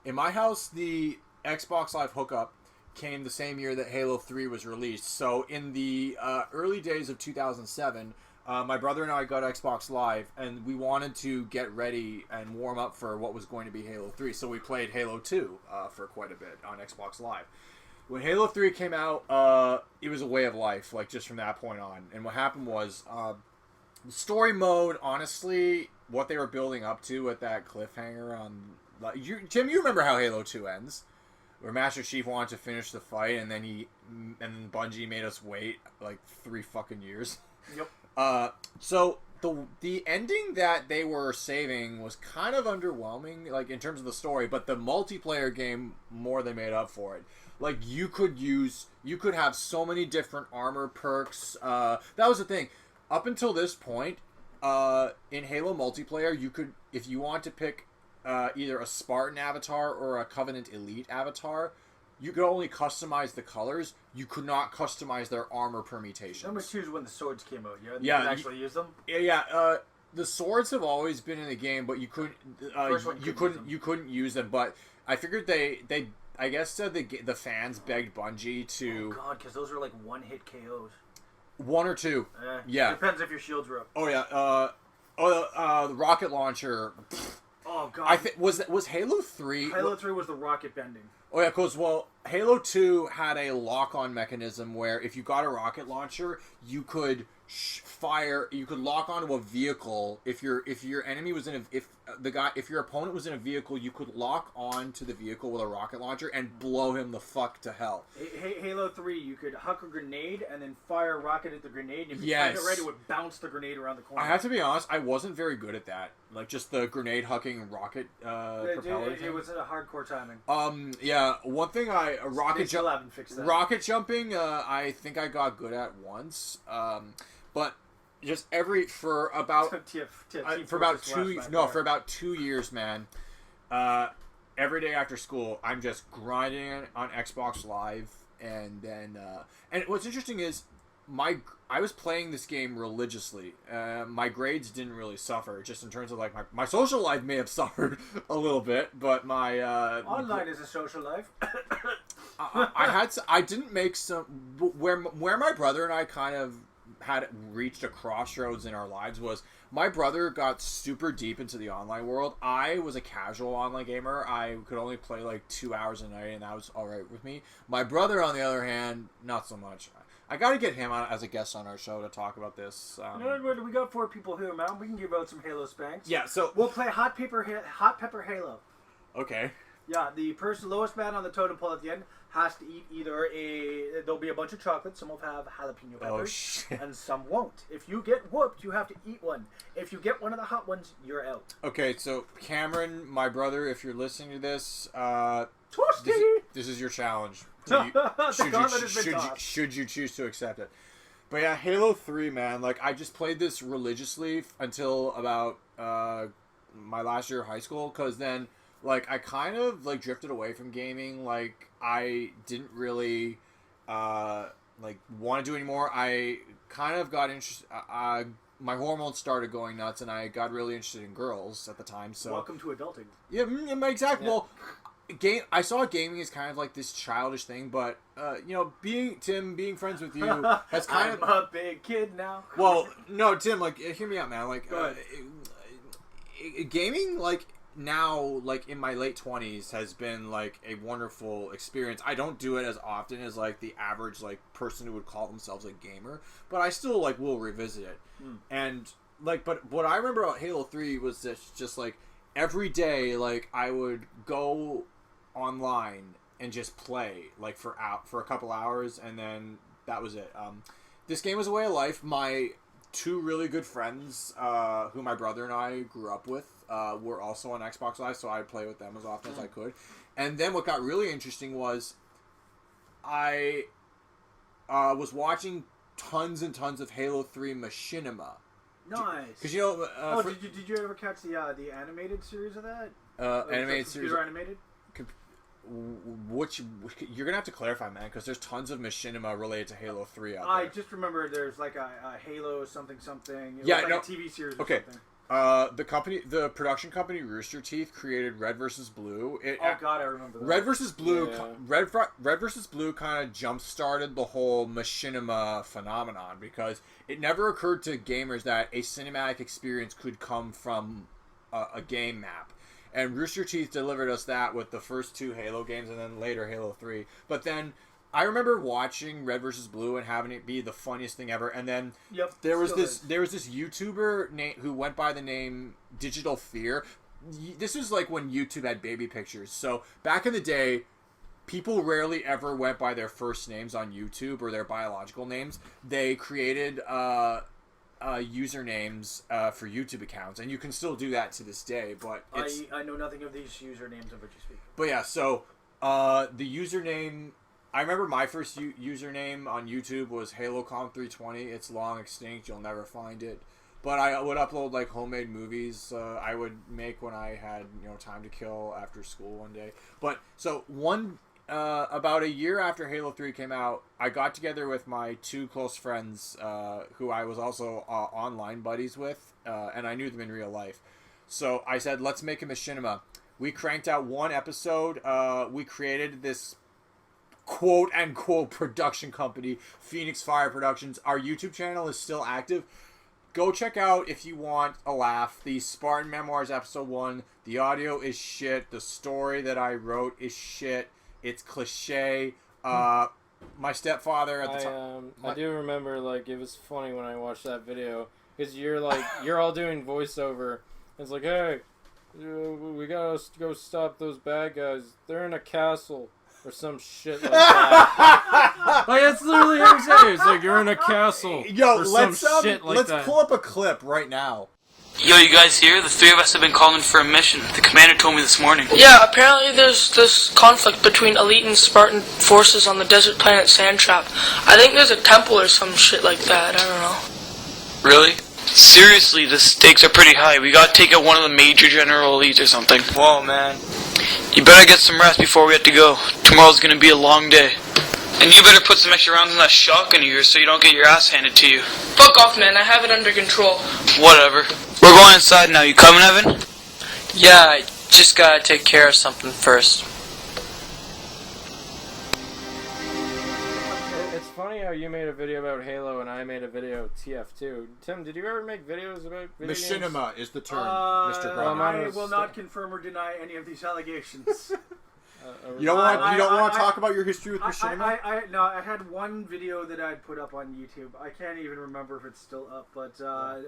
In my house, the Xbox Live hookup came the same year that Halo 3 was released. So in the early days of 2007, my brother and I got Xbox Live, and we wanted to get ready and warm up for what was going to be Halo 3. So we played Halo 2 for quite a bit on Xbox Live. When Halo 3 came out, it was a way of life, like, just from that point on. And what happened was, the story mode, honestly, what they were building up to with that cliffhanger on... Tim, you remember how Halo 2 ends? Where Master Chief wanted to finish the fight, and then Bungie made us wait, like, 3 fucking years. Yep. So, the ending that they were saving was kind of underwhelming, like, in terms of the story, but the multiplayer game more than made up for it. Like, you could have so many different armor perks. That was the thing. Up until this point, in Halo multiplayer, you could, if you want to pick either a Spartan avatar or a Covenant Elite avatar, you could only customize the colors. You could not customize their armor permutations. Number 2 is when the swords came out. Yeah, Yeah, you could actually use them. Yeah. The swords have always been in the game, but you couldn't. First one You couldn't use them. But I figured they I guess said the fans begged Bungie to Oh god, because those are like one-hit KOs. 1 or 2. Yeah. Depends if your shields were up. Oh yeah. The rocket launcher. Oh god. I think was Halo 3. Halo 3 was the rocket bending. Oh yeah, because Halo 2 had a lock-on mechanism where if you got a rocket launcher, you could fire. You could lock onto a vehicle if your enemy was if your opponent was in a vehicle, you could lock on to the vehicle with a rocket launcher and blow him the fuck to hell. Halo 3, you could huck a grenade and then fire a rocket at the grenade. And if you Yes. timed it right, it would bounce the grenade around the corner. I have to be honest, I wasn't very good at that. Like just the grenade hucking rocket propeller. It was a hardcore timing. Yeah. One thing They still haven't fixed that. rocket jumping. I think I got good at once. But just for about for about 2 years, man. Every day after school, I'm just grinding on Xbox Live, and then and what's interesting is I was playing this game religiously. My grades didn't really suffer, just in terms of like my social life may have suffered a little bit, but my online is a social life. I didn't make some where my brother and I kind of had reached a crossroads in our lives was my brother got super deep into the online world. I was a casual online gamer. I could only play like 2 hours a night, and that was all right with me. My brother, on the other hand, not so much. I got to get him on as a guest on our show to talk about this. We got 4 people here, man. We can give out some Halo spanks. Yeah, so we'll play Hot Pepper Halo. Okay. Yeah, the lowest man on the totem pole at the end has to eat either there'll be a bunch of chocolates, some will have jalapeno peppers, Oh shit. and some won't. If you get whooped, you have to eat one. If you get one of the hot ones, you're out. Okay, so Cameron, my brother, if you're listening to this, this is your challenge. Should you choose to accept it? But yeah, Halo 3, man. Like I just played this religiously until about my last year of high school, because then like I kind of like drifted away from gaming. Like I didn't really like want to do anymore. I kind of got interested. My hormones started going nuts, and I got really interested in girls at the time. So welcome to adulting. Yeah, exactly. Yeah. Well, I saw gaming as kind of like this childish thing, but you know, being friends with you has kind I'm a big kid now. Well, no, Tim, like hear me out, man. Like gaming, like now, like in my late 20s, has been like a wonderful experience. I don't do it as often as like the average like person who would call themselves a gamer, but I still like will revisit it. And like, but what I remember about Halo 3 was just like every day, like I would go online and just play like for a couple hours, and then that was it. This game was a way of life. My 2 really good friends, who my brother and I grew up with, were also on Xbox Live, so I'd play with them as often as I could. And then what got really interesting was I was watching tons and tons of Halo 3 machinima. Nice. Because you know, did you ever catch the animated series of that? Animated series. Computer animated. Which you're gonna have to clarify, man, because there's tons of machinima related to Halo 3 out there. I just remember there's like a Halo something. It yeah, was like no, a TV series. Or okay. Something. The production company Rooster Teeth created Red vs. Blue. Oh god, I remember that. Red vs. Blue. Yeah. Red vs. Blue kind of jump started the whole machinima phenomenon, because it never occurred to gamers that a cinematic experience could come from a game map. And Rooster Teeth delivered us that with the first 2 Halo games, and then later Halo 3. But then I remember watching Red vs. Blue and having it be the funniest thing ever. And then there was this YouTuber who went by the name Digital Fear. This was like when YouTube had baby pictures. So back in the day, people rarely ever went by their first names on YouTube or their biological names. They created usernames for YouTube accounts, and you can still do that to this day. But I know nothing of these usernames of which you speak. But yeah, so the username, I remember my first username on YouTube was HaloCom320. It's long extinct. You'll never find it. But I would upload like homemade movies I would make when I had time to kill after school one day. But so one about a year after Halo 3 came out, I got together with my two close friends who I was also online buddies with, and I knew them in real life. So I said, let's make a machinima. We cranked out one episode. We created this quote-unquote production company, Phoenix Fire Productions. Our YouTube channel is still active. Go check out, if you want a laugh, the Spartan Memoirs Episode 1. The audio is shit. The story that I wrote is shit. It's cliche. My stepfather at the time... I do remember, like, it was funny when I watched that video. Because you're all doing voiceover. It's like, hey, we gotta go stop those bad guys. They're in a castle. Or some shit like that. Like, that's literally how you say it. It's like, you're in a castle. Yo, or let's some shit like let's that. pull up a clip right now. Yo, you guys here? The three of us have been calling for a mission. The commander told me this morning. Yeah, apparently there's this conflict between elite and Spartan forces on the desert planet Sandtrap. I think there's a temple or some shit like that. I don't know. Really? Seriously, the stakes are pretty high. We gotta take out one of the major general elites or something. Whoa, man. You better get some rest before we have to go. Tomorrow's gonna be a long day. And you better put some extra rounds in that shotgun of yours so you don't get your ass handed to you. Fuck off, man. I have it under control. Whatever. We're going inside now. You coming, Evan? Yeah, I just gotta take care of something first. It's funny how you made a video about Halo and I made a video of TF2. Tim, did you ever make videos about video games? Machinima is the term, Mr. Brown. I will not confirm or deny any of these allegations. You don't want to talk about your history with machinima? I had one video that I'd put up on YouTube. I can't even remember if it's still up, but I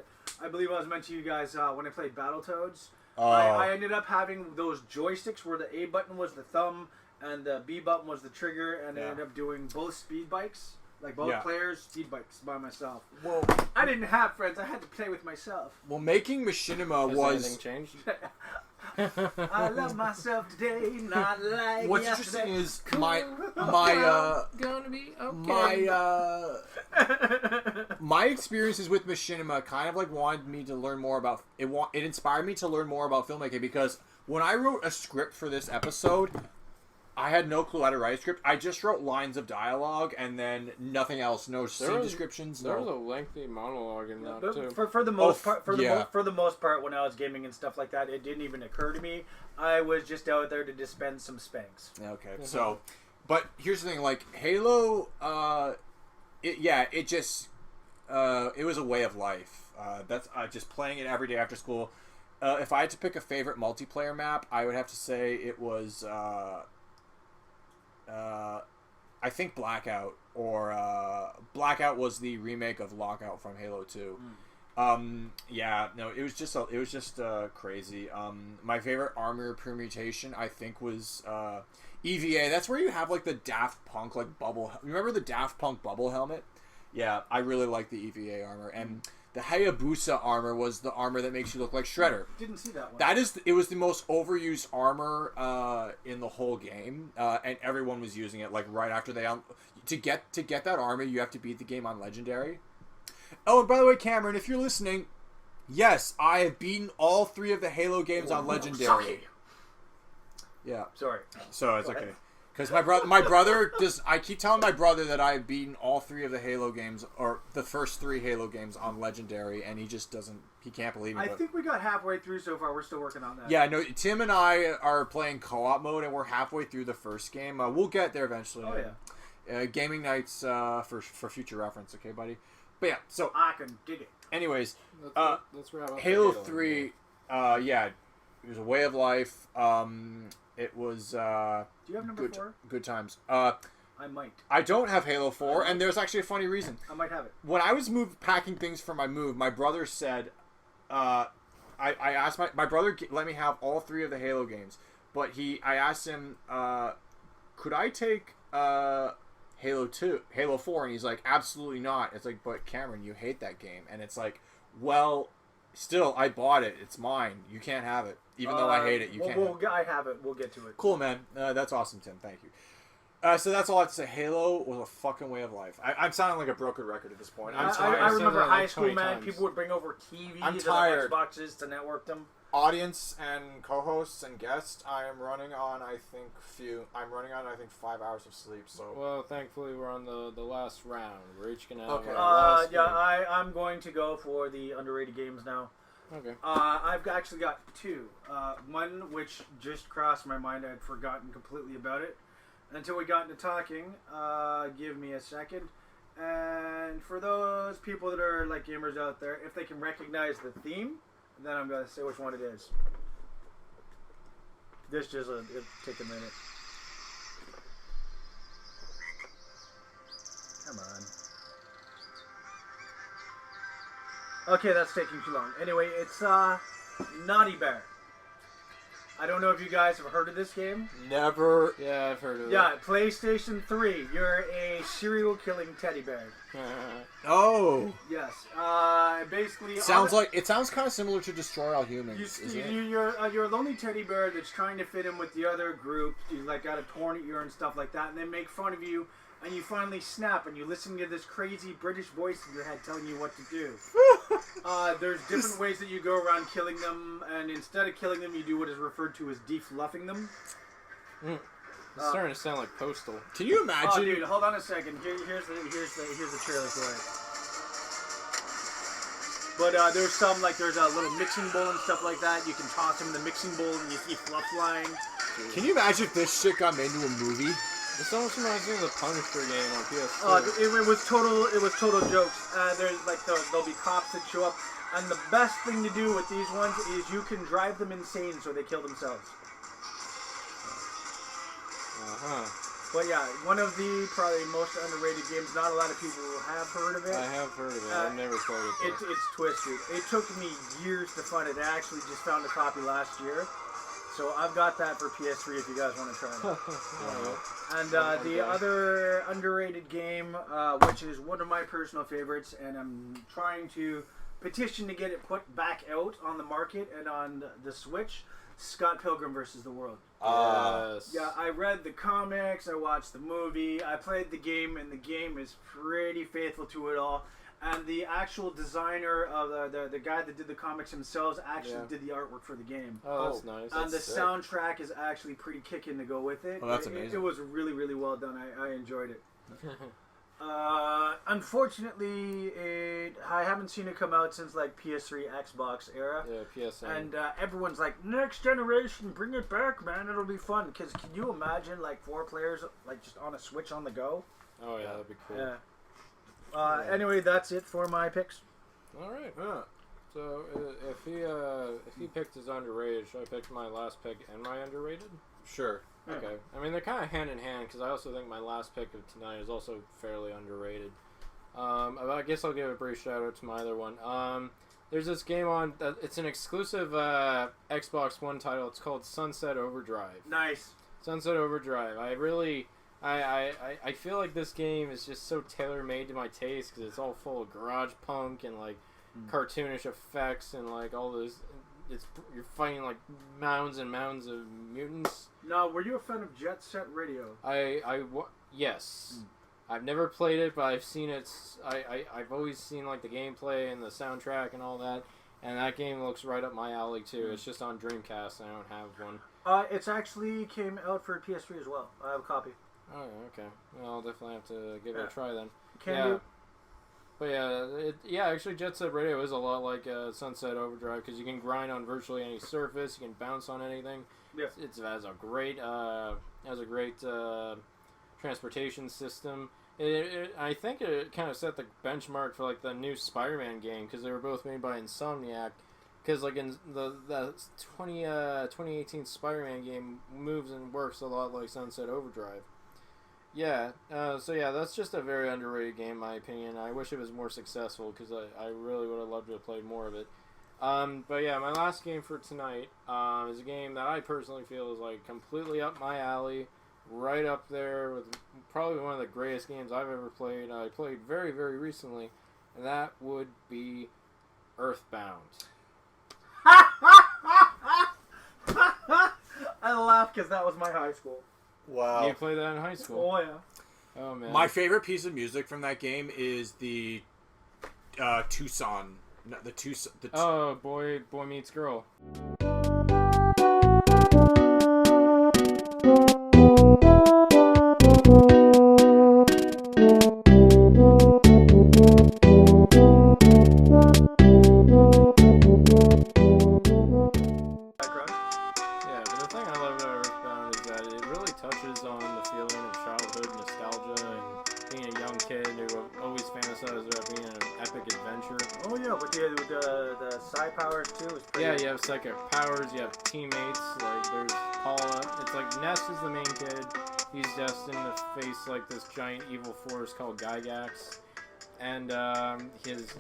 believe I was meant to you guys when I played Battletoads. I ended up having those joysticks where the A button was the thumb and the B button was the trigger, and I ended up doing both speed bikes. Like both players, speed bikes by myself. Well, I didn't have friends. I had to play with myself. Well, making machinima Has anything changed? I love myself today, not like What's yesterday. interesting is Gonna be okay. my experiences with machinima kind of like wanted me to learn more about it. It inspired me to learn more about filmmaking because when I wrote a script for this episode, I had no clue how to write a script. I just wrote lines of dialogue and then nothing else. No scene descriptions. There was a lengthy monologue in that too. For the most part, for the most part, when I was gaming and stuff like that, it didn't even occur to me. I was just out there to dispense some spanks. Okay, so, but here's the thing: like Halo, it was a way of life. That's just playing it every day after school. If I had to pick a favorite multiplayer map, I would have to say it was. I think Blackout, or Blackout was the remake of Lockout from Halo 2. It was just crazy. My favorite armor permutation, I think, was EVA. That's where you have like the Daft Punk like bubble. Remember the Daft Punk bubble helmet? Yeah, I really like the EVA armor, and the Hayabusa armor was the armor that makes you look like Shredder. Didn't see that one. It was the most overused armor in the whole game, and everyone was using it. Like right after they to get that armor, you have to beat the game on Legendary. Oh, and by the way, Cameron, if you're listening, yes, I have beaten all 3 of the Halo games on Legendary. Sorry. Yeah. Sorry. So it's okay. Because my brother does. I keep telling my brother that I've beaten all 3 of the Halo games, or the first 3 Halo games on Legendary, and he just doesn't. He can't believe it. I think we got halfway through so far. We're still working on that. Yeah, no. Tim and I are playing co-op mode, and we're halfway through the first game. We'll get there eventually. Oh yeah. Gaming nights for future reference, okay, buddy. But yeah, so I can dig it. Anyways, let's wrap up Halo 3. It was a way of life. It was Do you have number 4? Good times. I might. I don't have Halo 4, and there's actually a funny reason. I might have it. When I was packing things for my move, my brother said, I asked my brother let me have all 3 of the Halo games, but I asked him, could I take Halo 4, and he's like, absolutely not. It's like, but Cameron, you hate that game, and it's like, well, still, I bought it. It's mine. You can't have it. Even though I hate it, you can't. I have it. We'll get to it. Cool, man. That's awesome, Tim. Thank you. So that's all I have to say. Halo was a fucking way of life. I'm sounding like a broken record at this point. I'm tired. I remember said that high like school, 20 man. times. People would bring over TVs I'm and tired. Xboxes to network them. audience and co-hosts and guests, I'm running on I think 5 hours of sleep. So Well, thankfully we're on the last round. We're each gonna have Okay. our last game. I'm going to go for the underrated games now. Okay. I've actually got two. One which just crossed my mind. I'd forgotten completely about it until we got into talking. Give me a second. And for those people that are like gamers out there, if they can recognize the theme, then I'm going to say which one it is. This just it'll take a minute. Come on. Okay, that's taking too long. Anyway, it's Naughty Bear. I don't know if you guys have heard of this game. never. Yeah, I've heard of Yeah, PlayStation 3. You're a serial killing teddy bear. it. Oh, Yes. Basically, it sounds kind of similar to Destroy All Humans. you're a lonely teddy bear that's trying to fit in with the other group. You like got a torn at your and stuff like that, and they make fun of you, and you finally snap, and you listen to this crazy British voice in your head telling you what to do. There's different ways that you go around killing them, and instead of killing them, you do what is referred to as defluffing them. It's starting to sound like Postal. Can you imagine? Oh, dude, hold on a second. Here's the trailer for it. But there's a little mixing bowl and stuff like that. You can toss them in the mixing bowl, and you see fluff flying. Can you imagine if this shit got made into a movie? This almost reminds me of the Punisher game on PS4. It was total jokes. There'll be cops that show up, and the best thing to do with these ones is you can drive them insane so they kill themselves. But yeah, one of the probably most underrated games. Not a lot of people have heard of it. I have heard of it. I've never played it. It's twisted. It took me years to find it. I actually just found a copy last year. So I've got that for PS3 if you guys want to try it. And the other underrated game, which is one of my personal favorites, and I'm trying to petition to get it put back out on the market and on the Switch, Scott Pilgrim vs. the World. Yes. Yeah, I read the comics, I watched the movie, I played the game, and the game is pretty faithful to it all. And the actual designer of the guy that did the comics himself actually did the artwork for the game. Oh, that's nice. And the soundtrack is actually pretty kicking to go with it. Oh, that's amazing. It was really, really well done. I enjoyed it. Unfortunately, I haven't seen it come out since like PS3, Xbox era. Yeah, PSN. And everyone's like, next generation, bring it back, man. It'll be fun. Because can you imagine like 4 players like just on a Switch on the go? Oh yeah, that'd be cool. Yeah. Anyway, that's it for my picks. All right. So if he picked his underrated, should I pick my last pick and my underrated? Sure. Okay. I mean, they're kind of hand in hand because I also think my last pick of tonight is also fairly underrated. I guess I'll give a brief shout out to my other one. There's this game on. It's an exclusive Xbox One title. It's called Sunset Overdrive. Nice. Sunset Overdrive. I feel like this game is just so tailor-made to my taste because it's all full of garage punk and like cartoonish effects and like all those. You're fighting like mounds and mounds of mutants. Now, were you a fan of Jet Set Radio? Yes. I've never played it, but I've seen it. I've always seen like the gameplay and the soundtrack and all that. And that game looks right up my alley too. It's just on Dreamcast, and I don't have one. It's actually came out for PS3 as well. I have a copy. Oh, okay. Well, I'll definitely have to give it a try then. Can do. But actually Jet Set Radio is a lot like Sunset Overdrive because you can grind on virtually any surface, you can bounce on anything. Yeah. It has a great transportation system. I think it kind of set the benchmark for like the new Spider-Man game because they were both made by Insomniac. Because like in the 2018 Spider-Man game moves and works a lot like Sunset Overdrive. Yeah, that's just a very underrated game in my opinion. I wish it was more successful because I really would have loved to have played more of it. But yeah, my last game for tonight is a game that I personally feel is like completely up my alley, right up there with probably one of the greatest games I've ever played. I played very, very recently, and that would be Earthbound. I laugh because that was my high school. Wow. You played that in high school? Oh, yeah. Oh, man. My favorite piece of music from that game is the Tucson No, the two. Oh, boy meets girl. Yeah, but the thing I love about Earthbound is that it really touches on the feeling of childhood nostalgia and being a young kid who always fantasized about being an epic adventure. Oh yeah, with the psi powers too. Is pretty Yeah, you have psychic powers, you have teammates, like there's Paula. It's like Ness is the main kid. He's destined to face like this giant evil force called Gygax. And his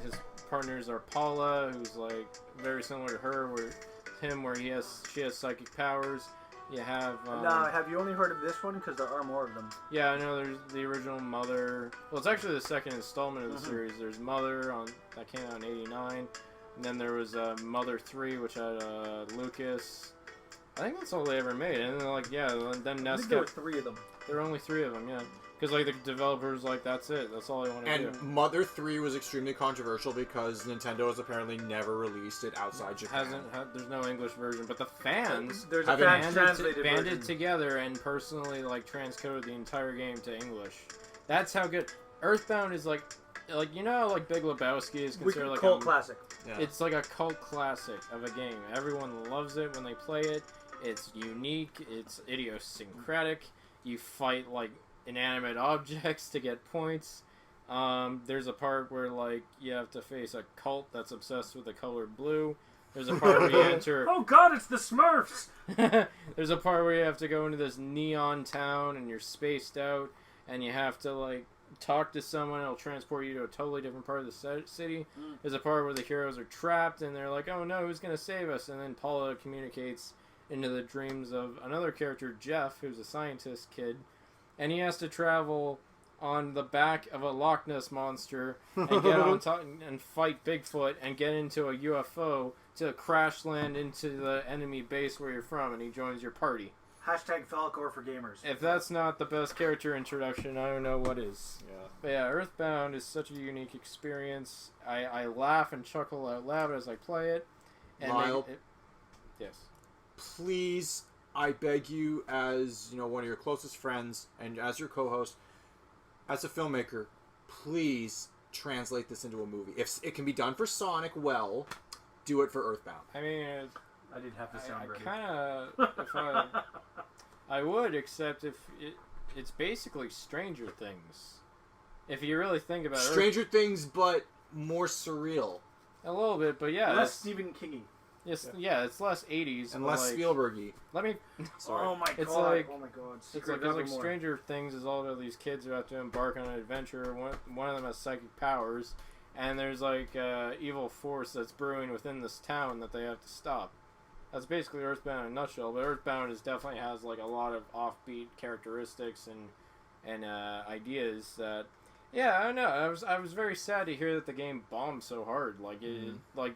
partners are Paula, who's like very similar to her, where she has psychic powers. You have Now, have you only heard of this one? Because there are more of them. yeah, I know there's the original Mother. Well, it's actually the second installment of the series. There's Mother that came out in '89, and then there was Mother 3, which had Lucas. I think that's all they ever made. And then then I Ness think there were kept. 3 of them. There were only 3 of them, yeah. Because like the developers that's it. That's all they want to do. And Mother 3 was extremely controversial because Nintendo has apparently never released it outside Japan. There's no English version, but the fans There's a fan translated banded version. together and personally transcoded the entire game to English. That's how good Earthbound is. Like Big Lebowski is considered like cult classic. Yeah. It's like a cult classic of a game. Everyone loves it when they play it. It's unique. It's idiosyncratic. You fight like inanimate objects to get points. There's a part where you have to face a cult that's obsessed with the color blue. There's a part where you enter. Oh God, it's the Smurfs! There's a part where you have to go into this neon town and you're spaced out, and you have to talk to someone. It'll transport you to a totally different part of the city. There's a part where the heroes are trapped and they're like, "Oh no, who's gonna save us?" And then Paula communicates into the dreams of another character, Jeff, who's a scientist kid. And he has to travel on the back of a Loch Ness monster and get on top and fight Bigfoot and get into a UFO to crash land into the enemy base where you're from, and he joins your party. Hashtag Falcor for gamers. If that's not the best character introduction, I don't know what is. Yeah. But yeah, Earthbound is such a unique experience. I laugh and chuckle out loud as I play it. And Lyle, yes. Please, I beg you, as one of your closest friends and as your co-host, as a filmmaker, please translate this into a movie. If it can be done for Sonic, well, do it for Earthbound. I mean, I didn't have to sound ready. I would, except if it's basically Stranger Things. If you really think about it. Stranger Things, but more surreal. A little bit, but yeah. Less Stephen Kingy. Yes, yeah, it's less 80s. And less Spielbergy. Let me... Sorry. Oh my It's God. like- Oh my God. It's like Stranger Things is all of these kids who have to embark on an adventure. One of them has psychic powers, and there's evil force that's brewing within this town that they have to stop. That's basically Earthbound in a nutshell. But Earthbound definitely has a lot of offbeat characteristics and ideas that. Yeah, I don't know. I was very sad to hear that the game bombed so hard.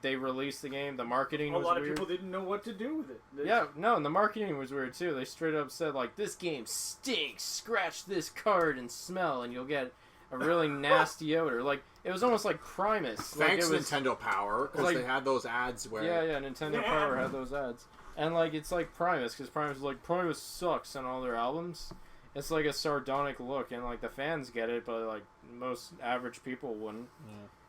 They released the game. The marketing was weird. A lot of people didn't know what to do with it. Yeah, no, and the marketing was weird too. They straight up said this game stinks. Scratch this card and smell, and you'll get a really nasty odor. It was almost like Primus. Thanks Nintendo Power, because they had those ads where. Yeah, Nintendo Power had those ads, and it's like Primus, because Primus is Primus sucks on all their albums. It's like a sardonic look, and the fans get it, but most average people wouldn't.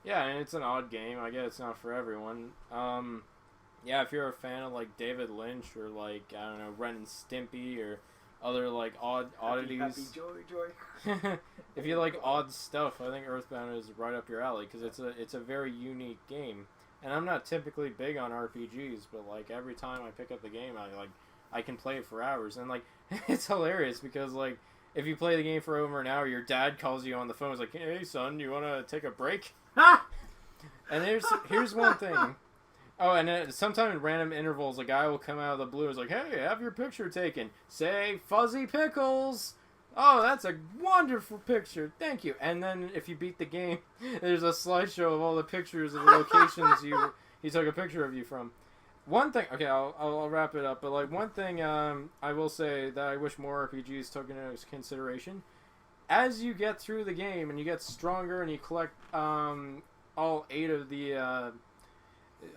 Yeah, and it's an odd game. I get it's not for everyone. Yeah, if you're a fan of David Lynch or I don't know, Ren and Stimpy or other oddities. Happy joy. If you like odd stuff, I think Earthbound is right up your alley because it's a very unique game. And I'm not typically big on RPGs, but every time I pick up the game, I can play it for hours, and it's hilarious because if you play the game for over an hour, your dad calls you on the phone. He's like, "Hey son, you want to take a break?" And here's one thing. Oh, and then sometime in random intervals, a guy will come out of the blue. Is like, "Hey, have your picture taken. Say Fuzzy Pickles." Oh, that's a wonderful picture. Thank you. And then if you beat the game, there's a slideshow of all the pictures of the locations he took a picture of you from. One thing, okay, I'll wrap it up, but one thing I will say that I wish more RPGs took into consideration, as you get through the game and you get stronger and you collect all 8 of the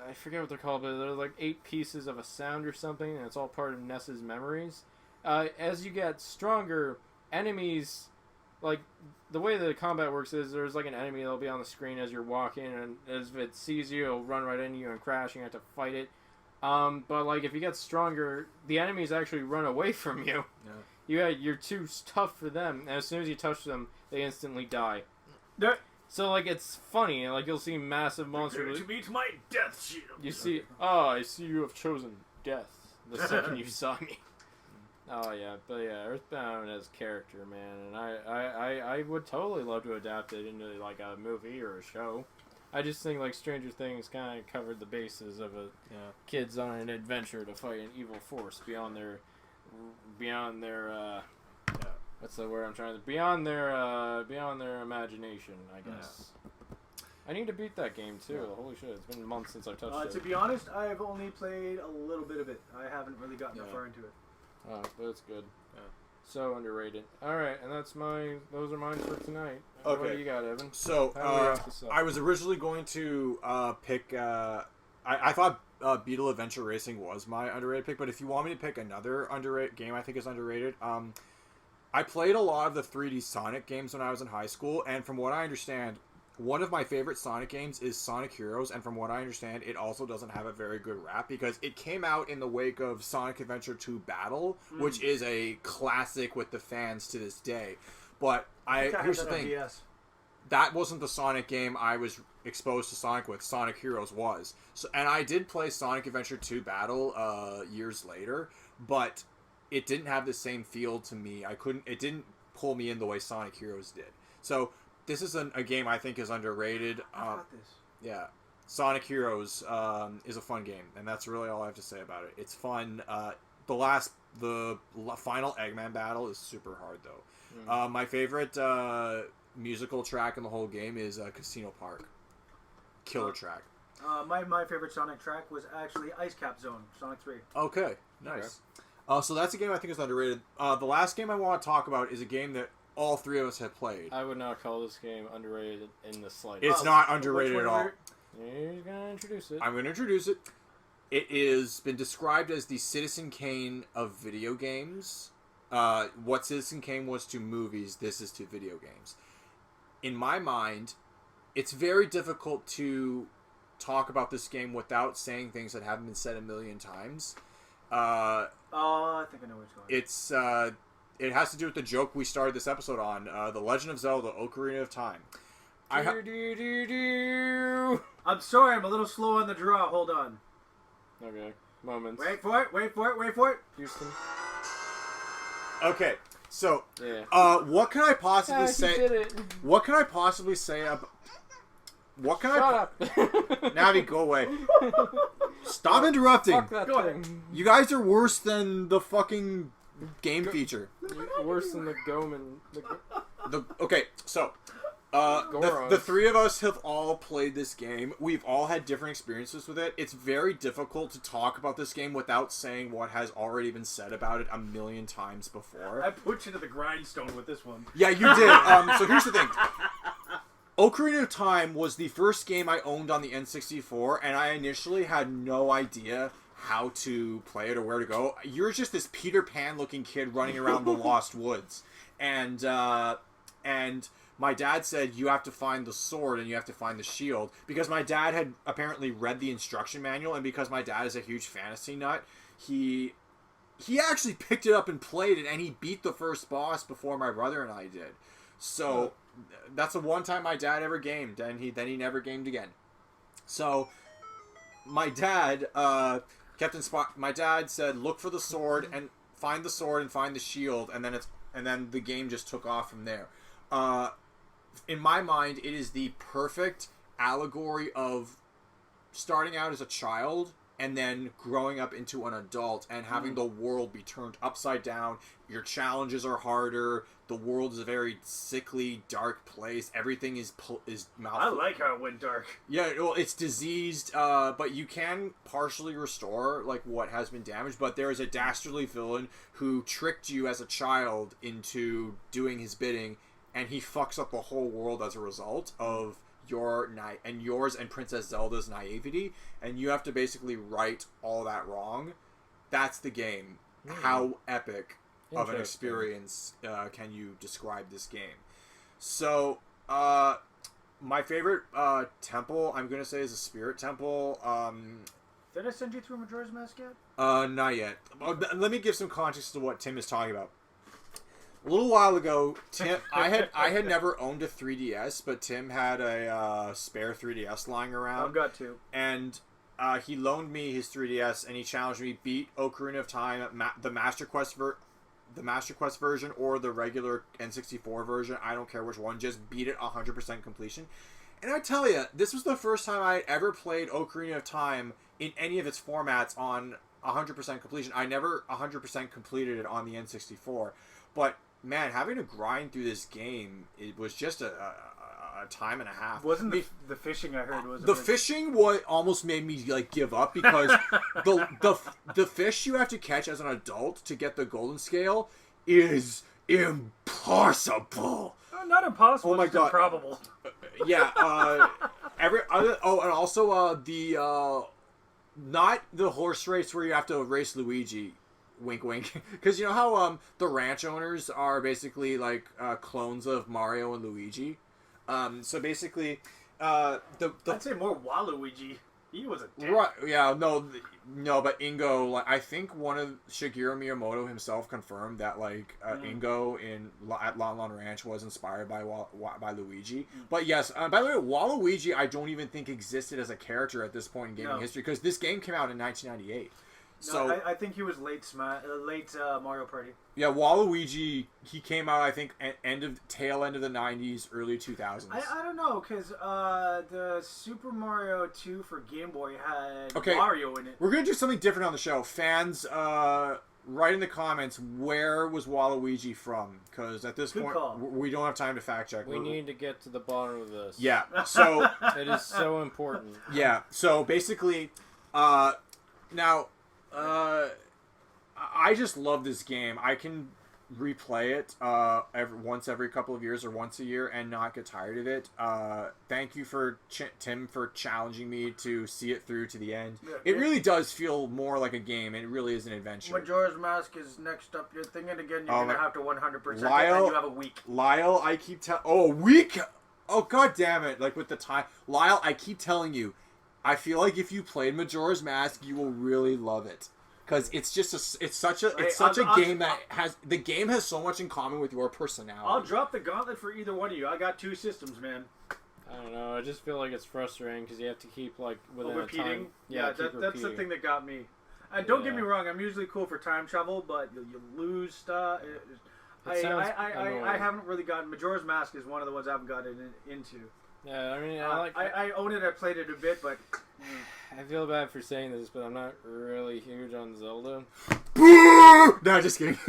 I forget what they're called, but they're like 8 pieces of a sound or something, and it's all part of Ness's memories. As you get stronger, enemies, like, the way the combat works is there's like an enemy that'll be on the screen as you're walking, and as it sees you, it'll run right into you and crash, and you have to fight it. But like, if you get stronger, the enemies actually run away from you. Yeah. You're too tough for them, and as soon as you touch them, they instantly die. Yeah. So, like, it's funny, like, you'll see massive monsters. To meet my death shield. You see, I see you have chosen death the second you saw me. Oh, yeah, but yeah, Earthbound as character, man, and I would totally love to adapt it into, like, a movie or a show. I just think, like, Stranger Things kind of covered the bases of kids on an adventure to fight an evil force beyond their what's the word I'm trying to... Beyond their imagination, I guess. Yeah. I need to beat that game, too. Yeah. Holy shit, it's been months since I've touched it. To be honest, I have only played a little bit of it. I haven't really gotten that far into it. Oh, but it's good. Yeah. So underrated. Alright, and those are mine for tonight. Okay. What do you got, Evan? So, I was originally going to pick... I thought Beetle Adventure Racing was my underrated pick, but if you want me to pick another underrated game I think is underrated... I played a lot of the 3D Sonic games when I was in high school, and from what I understand, one of my favorite Sonic games is Sonic Heroes, and from what I understand, it also doesn't have a very good rap, because it came out in the wake of Sonic Adventure 2 Battle, which is a classic with the fans to this day. But here's the thing, that wasn't the Sonic game I was exposed to Sonic with. Sonic Heroes was. So, and I did play Sonic Adventure 2 Battle years later, but... it didn't have the same feel to me. It didn't pull me in the way Sonic Heroes did. So, this is a game I think is underrated. I got this. Yeah. Sonic Heroes is a fun game, and that's really all I have to say about it. It's fun. The final Eggman battle is super hard, though. My favorite musical track in the whole game is Casino Park. Killer track. My favorite Sonic track was actually Ice Cap Zone, Sonic 3. Okay, nice. So that's a game I think is underrated. The last game I want to talk about is a game that all three of us have played. I would not call this game underrated in the slightest. It's not underrated at all. You're going to introduce it. I'm going to introduce it. It has been described as the Citizen Kane of video games. What Citizen Kane was to movies, this is to video games. In my mind, it's very difficult to talk about this game without saying things that haven't been said a million times. I think I know where it's going. It has to do with the joke we started this episode on, The Legend of Zelda: Ocarina of Time. I'm sorry, I'm a little slow on the draw. Hold on. Okay, moments. Wait for it. Houston. Okay, so, what can I possibly say? Did it. What can I possibly say about... Shut up. Navi, go away. Stop interrupting. Fuck that thing. You guys are worse than the fucking game feature. Worse than the Goman. Okay, so the three of us have all played this game. We've all had different experiences with it. It's very difficult to talk about this game without saying what has already been said about it a million times before. I put you to the grindstone with this one. Yeah, you did. So here's the thing. Ocarina of Time was the first game I owned on the N64, and I initially had no idea how to play it or where to go. You're just this Peter Pan-looking kid running around the Lost Woods. And my dad said, you have to find the sword and you have to find the shield. Because my dad had apparently read the instruction manual, and because my dad is a huge fantasy nut, he actually picked it up and played it, and he beat the first boss before my brother and I did. So... that's the one time my dad ever gamed, and then he never gamed again. So my dad my dad said, look for the sword and find the shield, and then the game just took off from there. In my mind, it is the perfect allegory of starting out as a child and then growing up into an adult and having the world be turned upside down. Your challenges are harder. The world is a very sickly, dark place. Everything is I like how it went dark. Yeah, well, it's diseased, but you can partially restore like what has been damaged. But there is a dastardly villain who tricked you as a child into doing his bidding, and he fucks up the whole world as a result of yours and Princess Zelda's naivety, and you have to basically right all that wrong. That's the game. How epic of an experience can you describe this game? So, my favorite temple, I'm going to say, is a spirit temple. Did I send you through Majora's Mask yet? Not yet. Let me give some context to what Tim is talking about. A little while ago, Tim, I had never owned a 3DS, but Tim had a spare 3DS lying around. I've got two. And he loaned me his 3DS, and he challenged me beat Ocarina of Time, the Master Quest version or the regular N64 version. I don't care which one. Just beat it 100% completion. And I tell you, this was the first time I had ever played Ocarina of Time in any of its formats on 100% completion. I never 100% completed it on the N64. But, man, having to grind through this game, it was just a time and a half. Wasn't the fishing I heard was the fishing almost made me give up because the fish you have to catch as an adult to get the golden scale is impossible. Not impossible. Oh my god, improbable. Yeah. And also the not the horse race where you have to race Luigi. Wink, wink. Because you know how the ranch owners are basically clones of Mario and Luigi. So basically, I'd say more Waluigi. He was a dick. Right? Yeah, no, but Ingo, I think one of Shigeru Miyamoto himself confirmed that Ingo at Lon Lon Ranch was inspired by Luigi. But yes, by the way, Waluigi I don't even think existed as a character at this point in gaming history because this game came out in 1998. So no, I think he was late Mario Party. Yeah, Waluigi, he came out I think tail end of the 90s, early 2000s. I don't know because the Super Mario 2 for Game Boy had Mario in it. We're gonna do something different on the show. Fans, write in the comments where was Waluigi from because at this point we don't have time to fact check. We need to get to the bottom of this. Yeah, so it is so important. Yeah, so basically, now. I just love this game. I can replay it once every couple of years or once a year and not get tired of it. Thank you for Tim for challenging me to see it through to the end. Yeah, it really does feel more like a game. It really is an adventure. Majora's Mask is next up your thing, and again you're gonna have to 100%. And you have a week. Lyle, I keep a week. Oh god damn it! With the time, Lyle, I keep telling you. I feel like if you played Majora's Mask, you will really love it because it's just such a game that has so much in common with your personality. I'll drop the gauntlet for either one of you. I got two systems, man. I don't know. I just feel like it's frustrating because you have to keep within repeating. A time. Yeah, that's the thing that got me. And don't get me wrong, I'm usually cool for time travel, but you lose stuff. I haven't really gotten Majora's Mask is one of the ones I haven't gotten into. Yeah, I mean, I own it. I played it a bit, but I feel bad for saying this, but I'm not really huge on Zelda. No, just kidding.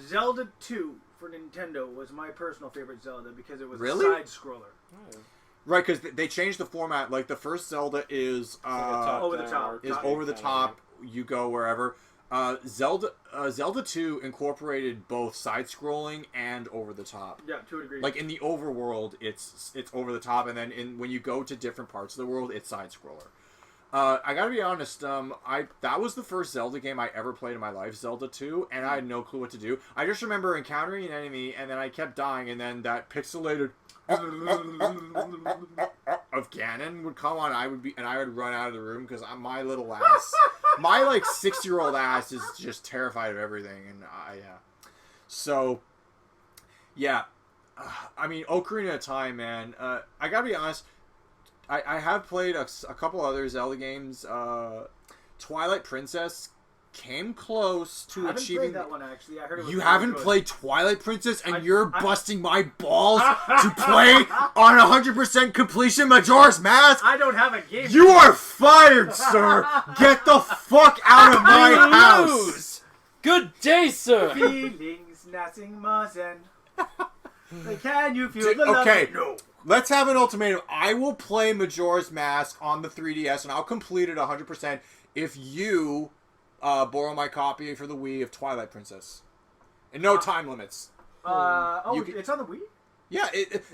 Zelda 2 for Nintendo was my personal favorite Zelda because it was a side scroller. Oh. Right, because they changed the format. The first Zelda is over the top. Is over the top. You go wherever. Zelda 2 incorporated both side-scrolling and over-the-top. Yeah, to a degree. In the overworld, it's over-the-top, and then when you go to different parts of the world, it's side-scroller. I gotta be honest, that was the first Zelda game I ever played in my life, Zelda 2, and I had no clue what to do. I just remember encountering an enemy, and then I kept dying, and then that pixelated of Ganon would come on, and I would run out of the room because my little ass, my 6-year-old ass is just terrified of everything, and so yeah, I mean Ocarina of Time, man. I gotta be honest, I have played a couple other Zelda games. Twilight Princess came close to achieving. Played that one actually. I heard it was you haven't played Twilight Princess, and you're busting my balls to play on 100% completion Majora's Mask. I don't have a game. You are fired, sir. Get the fuck out of my house. Good day, sir. Feelings nothing more than. Can you feel the love? Okay. No. Let's have an ultimatum. I will play Majora's Mask on the 3DS, and I'll complete it 100% if you borrow my copy for the Wii of Twilight Princess. And no time limits. It's on the Wii? Yeah,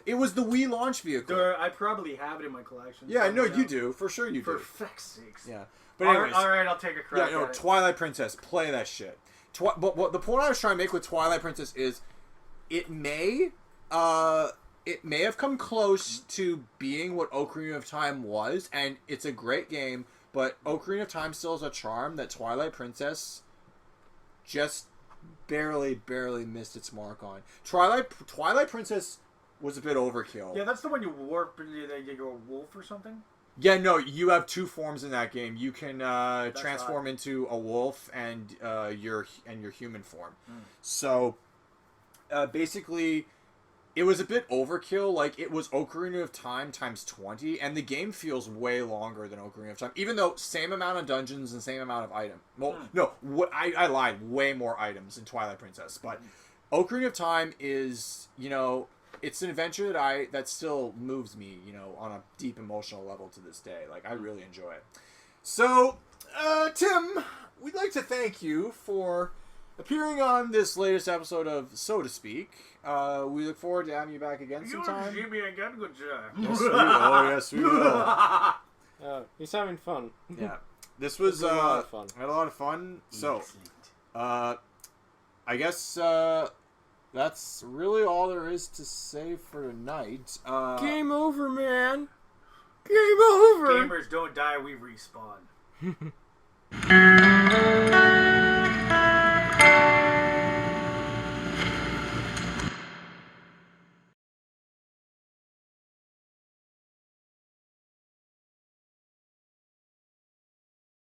it was the Wii launch vehicle. I probably have it in my collection. Yeah, no, somewhere you now. do. For sure you For do. feck's sakes. Yeah. But anyways. All right, I'll take a crack at it. Twilight Princess. Play that shit. But what the point I was trying to make with Twilight Princess is it may have come close to being what Ocarina of Time was, and it's a great game, but Ocarina of Time still has a charm that Twilight Princess just barely missed its mark on. Twilight Princess was a bit overkill. Yeah, that's the one you warp and you go a wolf or something? Yeah, no, you have two forms in that game. You can transform hot. into a wolf and your human form. So basically, it was a bit overkill. Like, it was Ocarina of Time times 20, and the game feels way longer than Ocarina of Time. Even though same amount of dungeons and same amount of item. Well, no, I lied. Way more items in Twilight Princess. But Ocarina of Time is, it's an adventure that still moves me, on a deep emotional level to this day. Like, I really enjoy it. So, Tim, we'd like to thank you for appearing on this latest episode of So to Speak. We look forward to having you back again sometime. You see me again, good job. Yes, we will. Yes, we will. He's having fun. Yeah. This was, a lot of fun. I had a lot of fun. So, I guess, that's really all there is to say for tonight. Game over, man. Game over. Gamers don't die, we respawn.